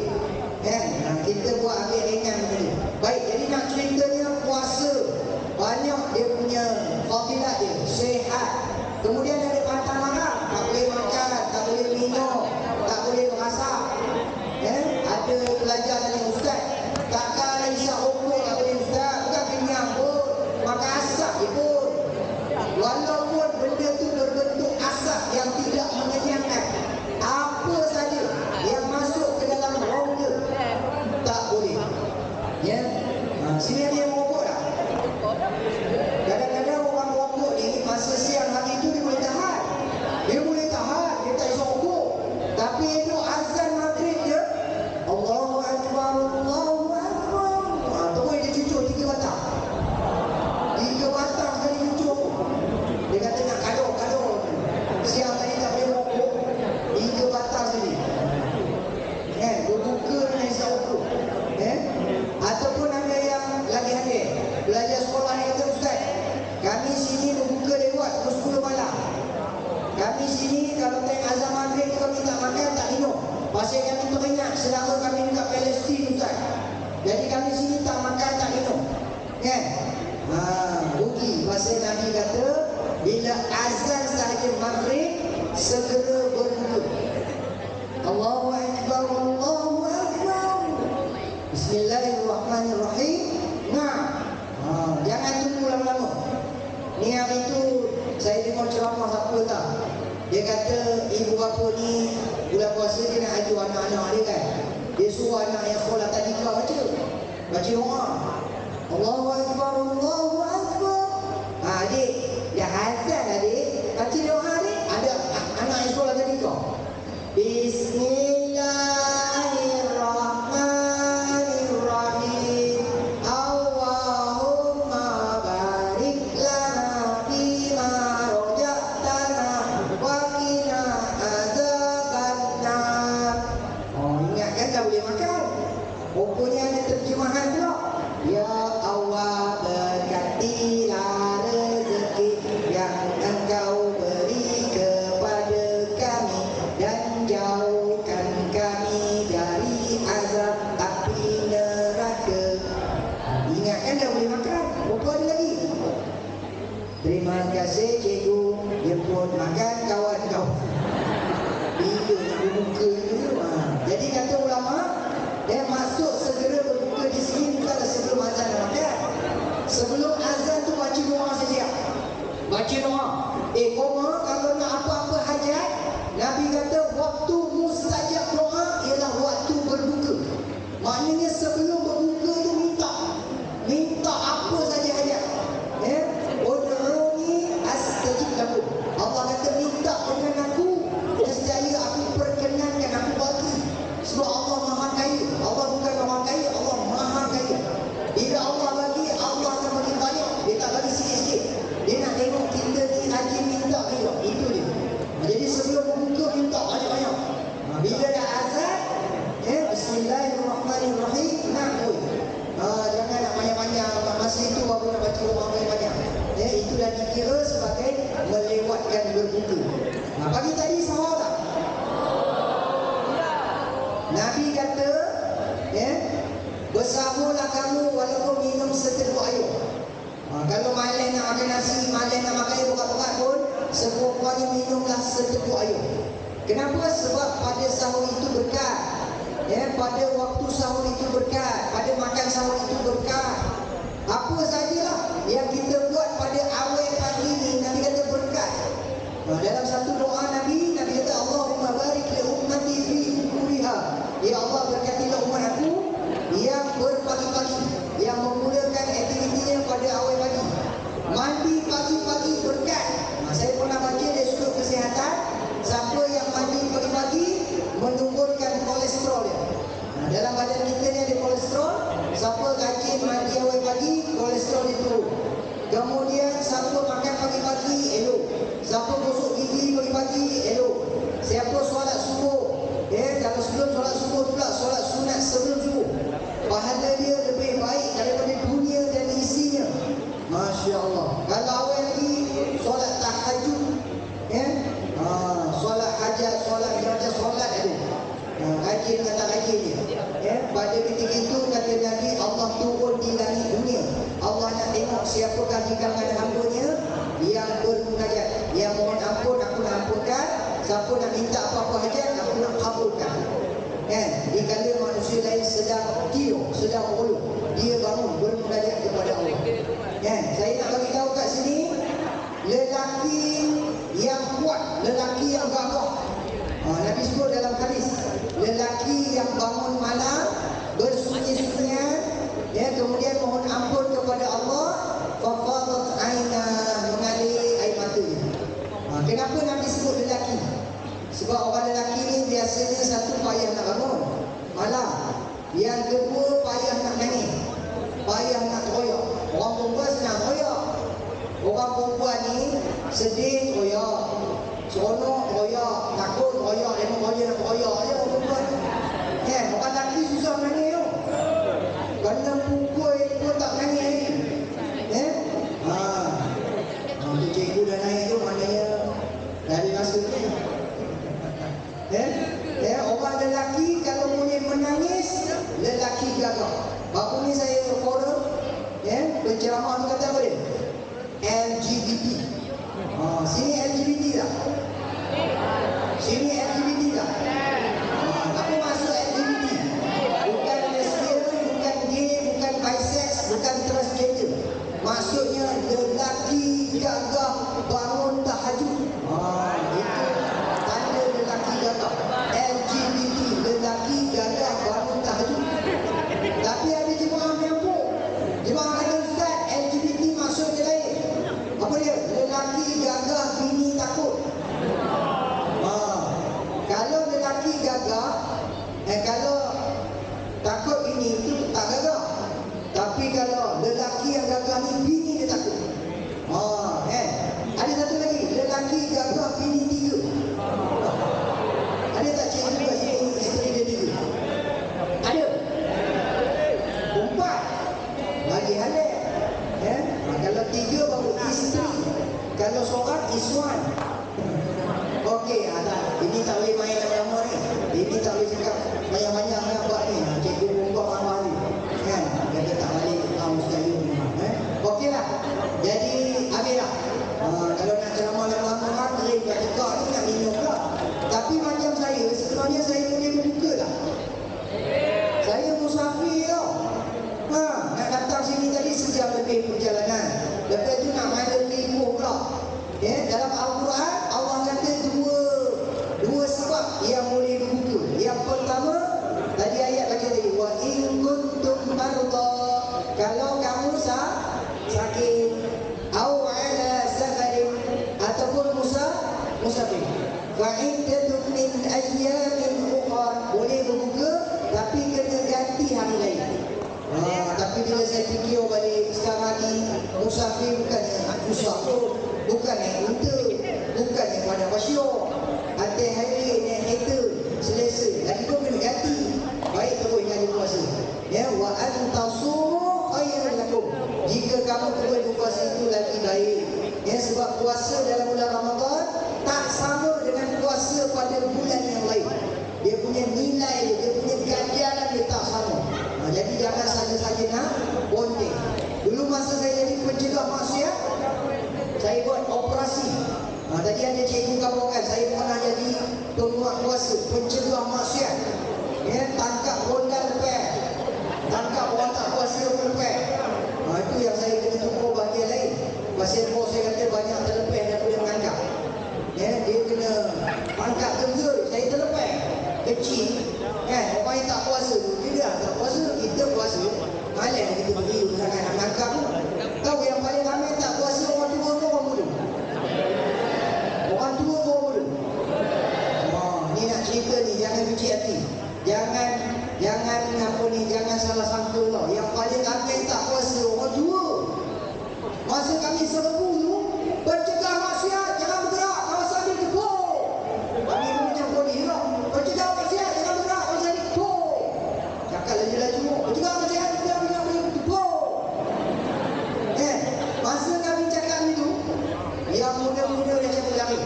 Kita buat ambil ringan ni. Baik, jadi nak ceritanya puasa, banyak dia punya fadilat dia, sihat. Kemudian ada pantang larang, tak boleh makan, tak boleh minum, tak boleh memasak. Ada pelajar tanya, Ustaz, takkan isap rokok tak boleh Ustaz? Bukan kenyang pun, makan asap je pun. Walaupun benda tu berbentuk asap yang tidak mengenyangkan, apa saja yang masuk ke dalam rongga tak boleh. Sini ada yang merokok tak? Kadang-kadang orang merokok ni masa siang hari tu dia boleh tahan. Dia boleh tahan, dia tak isap rokok. Tapi itu azan maghrib je, Allahu Akbar, Allahu Akbar. Terus dia cucuk 3 batang. 3 batang sekali cucuk. Dia kata nak kado. Siang tadi tak boleh merokok, 3 batang sekali. Berbuka dengan isap rokok. Ataupun ada yang lagi hadir belajar sekolah ni kata, Ustaz, kami sini berbuka lewat pukul 10 malam. Kami sini kalau tengok azan maghrib kami tak makan, tak minum. Pasal kami teringat selama kami dekat Palestin, Ustaz. Jadi kami sini tak makan, tak minum. Rugi. Pasal Nabi kata bila azan sahaja maghrib, segera berbuka. Allahu Akbar, Allahu Akbar. Bismillahirrahmanirrahim. Jangan tunggu lama-lama. Ni hari tu saya dengar ceramah siapa tak? Dia kata ibu bapa ni bulan puasa dia nak ajar anak-anak dia kan. Dia suruh anak yang sekolah tadika baca doa. Allahu Akbar, Allahu Akbar. Adik, dah azan adik, baca doa adik. Ada anak yang sekolah tadika. Bismillahirrahmanirrahim. Allahumma barik lana bima roja'tana wa qina azabannar. Ingat kan dah boleh makan. Rupanya ada terjemahan pula. Ya Allah, berkatilah rezeki yang Engkau beri kepada kami dan jauhkan kami dari azab api neraka. Ingatkan dah boleh makan. Berapa ada lagi? Terima kasih cikgu, jemput makan kawan kau. Bila nak buka itu. Jadi kata ulama, maksud Maknanya sebelum berbuka tu minta apa saja hajat. Ud'uni astajib lakum. Allah kata minta dengan aku, nescaya aku perkenankan, aku bagi. Sebab Allah Maha Kaya. Allah bukan Maha Kaya, Allah Maha Kaya. Bila Allah bagi, Allah akan bagi banyak. Dia tak bagi sikit-sikit. Dia nak tengok kita ni rajin minta juga. Itu dia. Jadi sebelum berbuka minta banyak-banyak. Bila dah azan, Bismillahirrahmanirrahim, nak pun. Jangan nak banyak-banyak. Masa itu baru nak baca doa banyak-banyak. Itu dah dikira sebagai melewatkan berbuka. Pagi tadi sahur tak? Nabi kata, bersahurlah kamu walaupun minum seteguk air. Kalau malam nak makan nasi, malam nak makan air berat-berat pun, sekurang-kurangnya minumlah seteguk air. Kenapa? Sebab pada sahur itu berkat. Pada waktu sahur itu berkat. Pada makan sahur itu berkat. Apa sajalah yang kita buat pada awal pagi ni, Nabi kata berkat. Dalam satu doa Nabi kata, Allahumma barik li ummati fi bukuriha. Ya Allah, berkatilah umat aku yang berpagi-pagi, yang memulakan aktivitinya pada awal pagi. Mandi pagi-pagi berkat. Saya pernah baca dari sudut kesihatan, siapa yang mandi pagi-pagi menurunkan kolesterol dia. Dalam badan kita ni ada kolesterol. Siapa rajin mandi awal pagi, kolesterol dia turun. Kemudian siapa makan pagi-pagi, elok. Siapa gosok gigi pagi-pagi, elok. Siapa solat subuh, kalau sebelum solat subuh pula, solat sunat sebelum subuh, pahala dia lebih baik daripada dunia dan isinya. Masya Allah. Kalau awal lagi solat tahajud, solat hajat, solat macam solat ada. Rajin dengan tak rajin dia. Pada ketika itu kata Nabi, Allah turun di langit dunia. Allah nak tengok siapakah di kalangan hamba-Nya yang bermunajat, yang mohon ampun, aku nak ampunkan. Siapa nak minta apa-apa hajat, aku nak kabulkan. Di kala manusia lain sedang tidur, sedang berulu, dia bangun bermunajat kepada Allah. Saya nak bagi tahu kat sini, lelaki yang kuat, lelaki yang gagah. Nabi sebut dalam hadis, lelaki yang bangun malam bersunyi-sunyian, kemudian mohon ampun kepada Allah, fafadat aina, mengalir air matanya. Kenapa Nabi sebut lelaki? Sebab orang lelaki ni biasanya satu payah nak bangun malam, yang kedua payah nak nangis, payah nak royak. Orang perempuan senang royak. Orang perempuan ni sedih royak, seronok royak, takut royak, memang royak nak royak je orang perempuan ni. Orang lelaki susah nangis tu. Kena pukul pun tak nangis ni. Cikgu dah naik tu maknanya dari masa ni. Orang lelaki kalau boleh menangis, lelaki gagah. Baru ni saya forum, penceramah tu kata apa dia? LGBT. Sini LGBT tak? Sini LGBT tak? Apa maksud LGBT? Bukan lesbian, bukan gay, bukan bisex, bukan transgender. Maksudnya lelaki gagah bangun tahajud. Itu tanda lelaki gagah. LGBT, lelaki gagah bangun tahajud. Tapi ada jemaah menyambung. Jemaah kata, Ustaz, LGBT maksudnya lain. Apa dia? Lelaki gagah, bini takut. Kalau lelaki gagah, kalau takut bini itu tak gagah. Tapi kalau lelaki yang gagah ni, bini dia takut. Ada satu lagi, lelaki gagah, bini tiga. Ada tak cikgu kat sini isteri dia tiga? Ada? Empat. Lagi halal. Kalau tiga baru isteri. Kalau seorang iswan. Okey, ini tak boleh main lama-lama ni. Ini tak boleh cakap banyak-banyak nak buat ni. Cikgu bumbak marah ni. Kata tak balik tahu sekali ni. Okeylah. Jadi habislah. Kalau nak ceramah lama-lama kering kat tekak ni nak minum pula. Tapi macam saya, sebenarnya saya boleh berbuka tak? Saya musafir tau. Nak datang sini tadi sejam lebih perjalanan. Lepas tu nak main ribu pula. Dalam Al-Quran Allah kata dua sebab yang boleh berbuka. Yang pertama, tadi ayat bagi tadi, wa in maradha, kalau kamu sakit, au ala safarin, ataupun musafir. Fa iddatun min ayyamin ukhra, boleh berbuka tapi kena ganti hari lain. Tapi bila saya fikir balik sekarang ni, musafir bukannya susah, bukannya unta, bukannya pada wasyuk, hati hari ni kereta selesa, lagi kau kena ganti. Baik terus ingat puasa. Ya, wa antasumu khairun lakum. Jika kamu terus berpuasa itu lagi baik. Ya, sebab puasa dalam bulan Ramadan tak sama dengan puasa pada bulan yang lain. Dia punya nilai, dia punya ganjaran dia tak sama. Jadi jangan saja-saja nak bonding. Dulu masa saya jadi pencegah maksiat, saya buat operasi. Tadi ada cikgu kawan kan, saya pernah jadi penguat puasa, pencegah maksiat. Ya, tangkap ronda lepas, tangkap orang tak puasa lepas. Itu yang saya kena tumpul bahagian lain. Pasien bos saya kata banyak terlepas daripada menganggap. Ya, dia kena angkat tengger, saya terlepas. Kecil kan, orang yang tak puasa tu, dia dah tak puasa, kita puasa. Malas kita berdiri sangat nak angkat tu. Tahu yang paling ramai tak puasa orang tua ke orang muda? Orang tua ke orang muda? Ni nak cerita ni, jangan cuci hati. Jangan salah sangka tau. Yang paling ramai tak puasa orang tua. Masa kami serbu tu, pencegah maksiat, jangan bergerak, kawasan ni tepuk. Kami pun macam polis tau. Pencegah maksiat, jangan bergerak, kawasan ni tepuk. Cakap laju-laju, pencegah maksiat, jangan tepuk. Masa kami cakap itu, yang muda-muda dah cabut lari.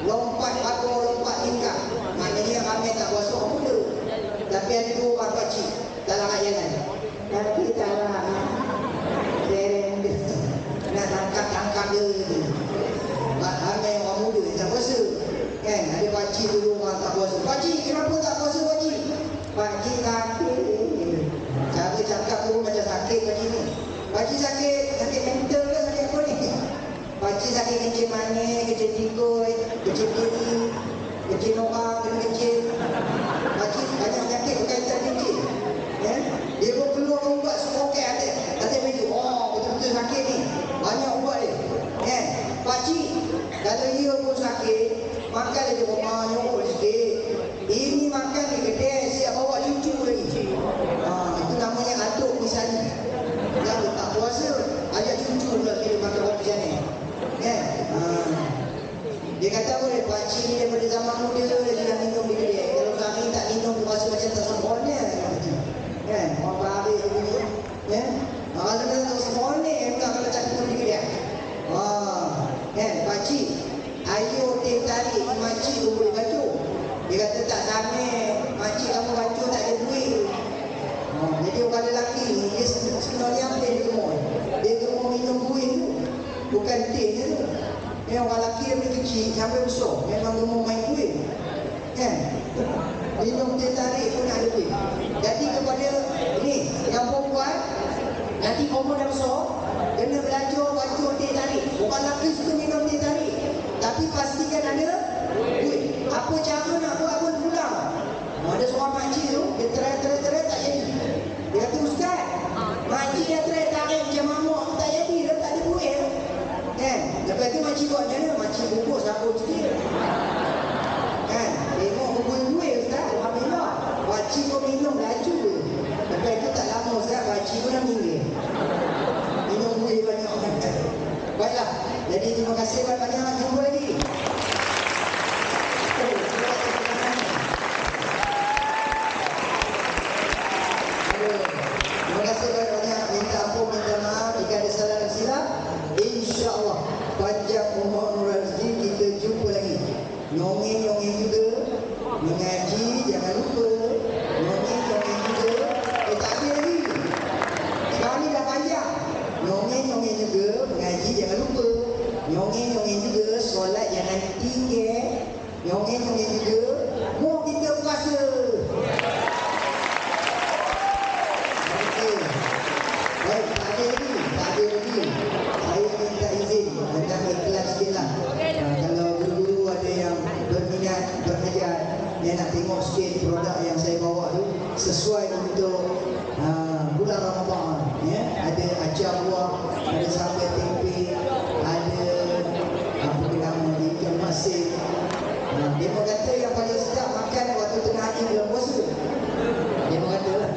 Lompat pagar, lompat tingkap. Maknanya ramai tak puasa orang muda. Tapi ada dua orang pakcik dalam jalan. Tapi tak lah. Dereng dia. Nak tangkap dia. Ramai orang muda tak puasa. Kan? Ada pakcik dulu orang tak puasa. Pakcik, kenapa tak puasa pakcik? Pakcik sakit. Cara cakap tu macam sakit pakcik ni. Pakcik sakit mental ke sakit apa ni? Pakcik sakit kencing manis, kencing tikus, kencing kiri, kencing orang, kencing. Pakcik banyak sakit berkaitan kencing. Ya? Dia pun keluar ubat seroket atas meja. Oh, betul-betul sakit ni. Banyak ubat dia. Ya? Pakcik, kalau ia pun sakit, makan aja rumah, nyokok sikit. Ini makan di kedai, siap bawa cucu lagi. Itu namanya aduk misalnya. Yang tak puasa, ajak cucu pula kira makan roti canai. Kan? Dia kata boleh, pakcik ni daripada zaman muda dia dah minum di kedai. Kalau kami tak minum, rasa macam tak sempurna. Kan? Orang berhabis begini. Ya? Kalau kita tak sempurna, kalau tak minum di kedai. Kan? Pakcik, ayo teh tarik, makcik tu boleh baju. Dia kata tak sama, makcik kamu baju tak ada duit. Jadi orang lelaki ni, dia sebenarnya apa dia gemuk? Dia gemuk minum kuih tu, bukan tehnya tu. Orang lelaki daripada kecil sampai besar memang gemuk main kuih. Kan? Minum teh tarik pun ada kuih. Jadi kepada ni, yang perempuan, nanti umur dah besar, kena belajar baca teh tarik. Orang lelaki suka minum teh tarik, tapi pastikan ada kuih. Apa cara nak buat pun pulang. Ada seorang makcik tu, dia terai tak jadi. Dia kata, Ustaz, makcik dah terai tarik macam mamuk tu tak jadi, dia tak ada kuih tu. Kan? Lepas tu makcik buat macam mana? Makcik bungkus sabun sikit. Kan? Tengok kuih Ustaz, alhamdulillah. Makcik pun minum laju. Lepas tu tak lama Ustaz, makcik pun dah minggir. Minum kuih banyak. Baiklah, jadi terima kasih banyak-banyak. Jumpa lagi. Panjang umur rezeki, kita jumpa lagi. Nyongeng juga. Mengaji jangan lupa. Nyongeng juga. Tak ada lagi. Sekarang ni dah panjang. Nyongeng juga. Mengaji jangan lupa. Nyongeng juga. Solat jangan tinggal. Nyongeng juga. Mau kita puasa. Okey. Baik, tak ada lagi. Saya minta izin tentang ikhlas sikit lah. Kalau guru-guru ada yang berminat, berhajat, yang nak tengok sikit produk yang saya bawa tu sesuai untuk bulan Ramadan. macam buah, ada sambal tempe, ada apa nama ikan masin. Dia kata yang paling sedap makan waktu tengah hari bulan puasa. Dia kata lah.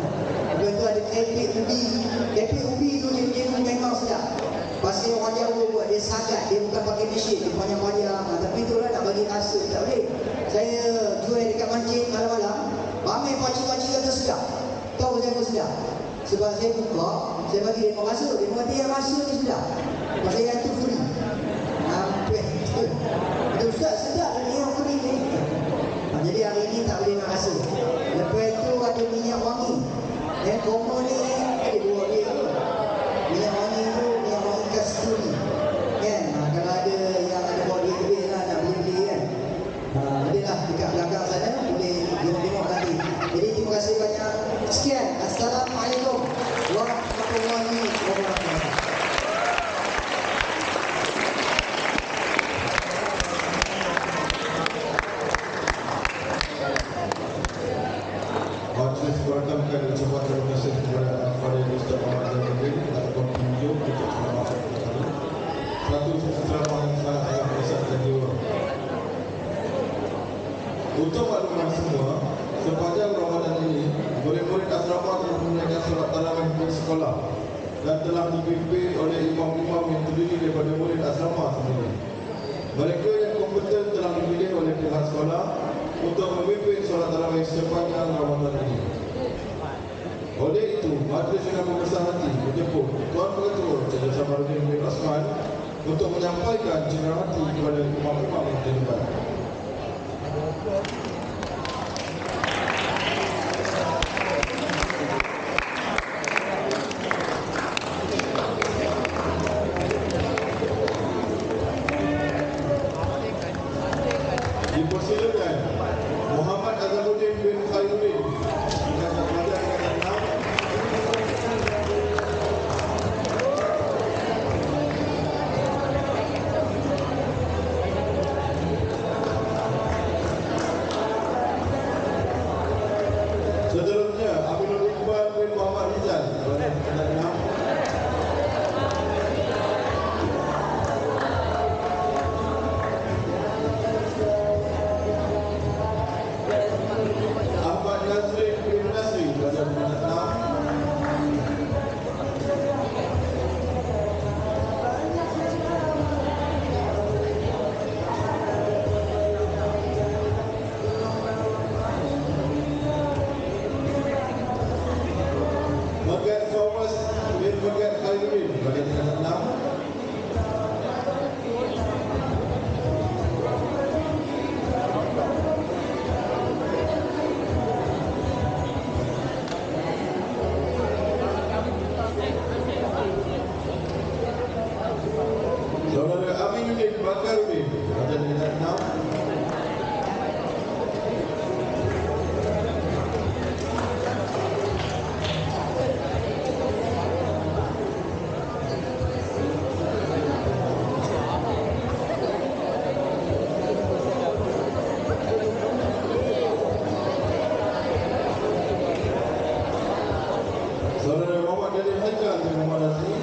Lepas tu ada keripik ubi. Keripik ubi tu dia memang sedap. Pasal orang Jawa buat dia sagat, dia bukan pakai mesin, dia panjang-panjang. Tapi itulah nak bagi rasa, tak boleh. Saya jual dekat mancing malam-malam, ramai pakcik-pakcik kata sedap. Tahu saya pun sedap. Sebab saya buka, saya bagi dia rasa. Dia kata yang rasa ni sedap. Pasal yang tu free. Hampir. Dia ustaz sedap dan yang free ni. Jadi hari ni tak boleh nak rasa. Lepas tu ada minyak wangi. Koma ni dia buat dia tu. Minyak wangi tu minyak wangi kasturi. Kan? Kalau ada yang ada buat dia lebih lah nak beli-beli kan. Adalah dekat belakang sana boleh tengok nanti. Jadi terima kasih banyak. Sekian. Assalamualaikum warahmatullahi wabarakatuh. Majlis merakamkan ucapan terima kasih kepada Al-Fadhil Ustaz Muhammad Zainuddin atas penunjuk untuk ceramah kali. Satu ceramah yang sangat menyesatkan jiwa. Untuk makluman semua, sepanjang Ramadan ini, murid-murid asrama telah menunaikan solat tarawih di sekolah dan telah dipimpin oleh imam-imam yang terdiri daripada murid asrama sendiri. Mereka yang kompeten telah dipilih oleh pihak sekolah untuk memimpin solat tarawih sepanjang Ramadan ini. Oleh itu, majlis dengan membesar hati menjemput Tuan Pengetua Encik Samaruddin bin Osman untuk menyampaikan cenderamati kepada imam-imam yang terlibat. Dipersilakan Muhammad Azamuddin bin Khairuddin dengan pelajar tingkatan 6. Seterusnya Aminul Iqbal bin Muhammad Rizal pelajar tingkatan 6. Saudara Aminuddin Bakaruddin pelajar tingkatan 6. Saudara Muhammad Jalil Haikal bin Muhammad Azri.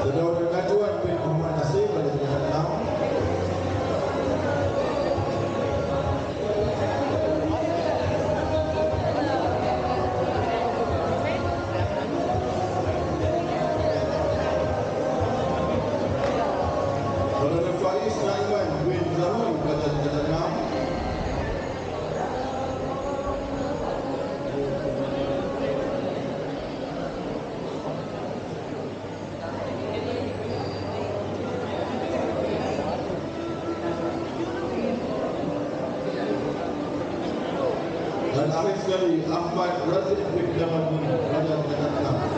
Saudara Najwan bin Muhammad Nasir pelajar tingkatan 6. Saudara Faiz Naiman bin Zahul pelajar tingkatan 6. Dan akhir sekali Ahmad Razif bin Jamaluddin pelajar tingkatan 6.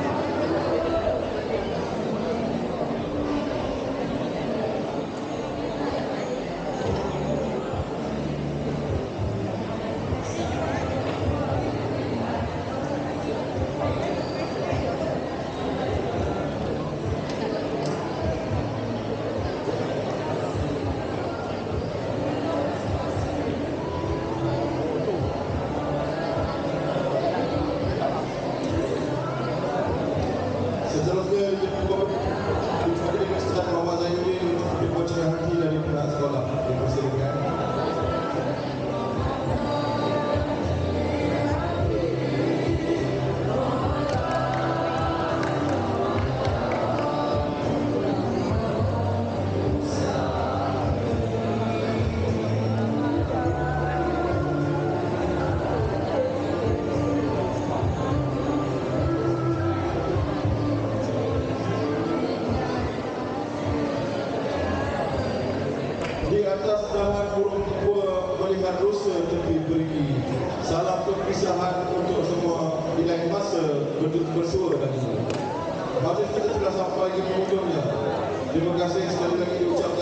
bersuara kali ini. Majlis kita telah sampai di penghujungnya. Terima kasih sekali lagi diucapkan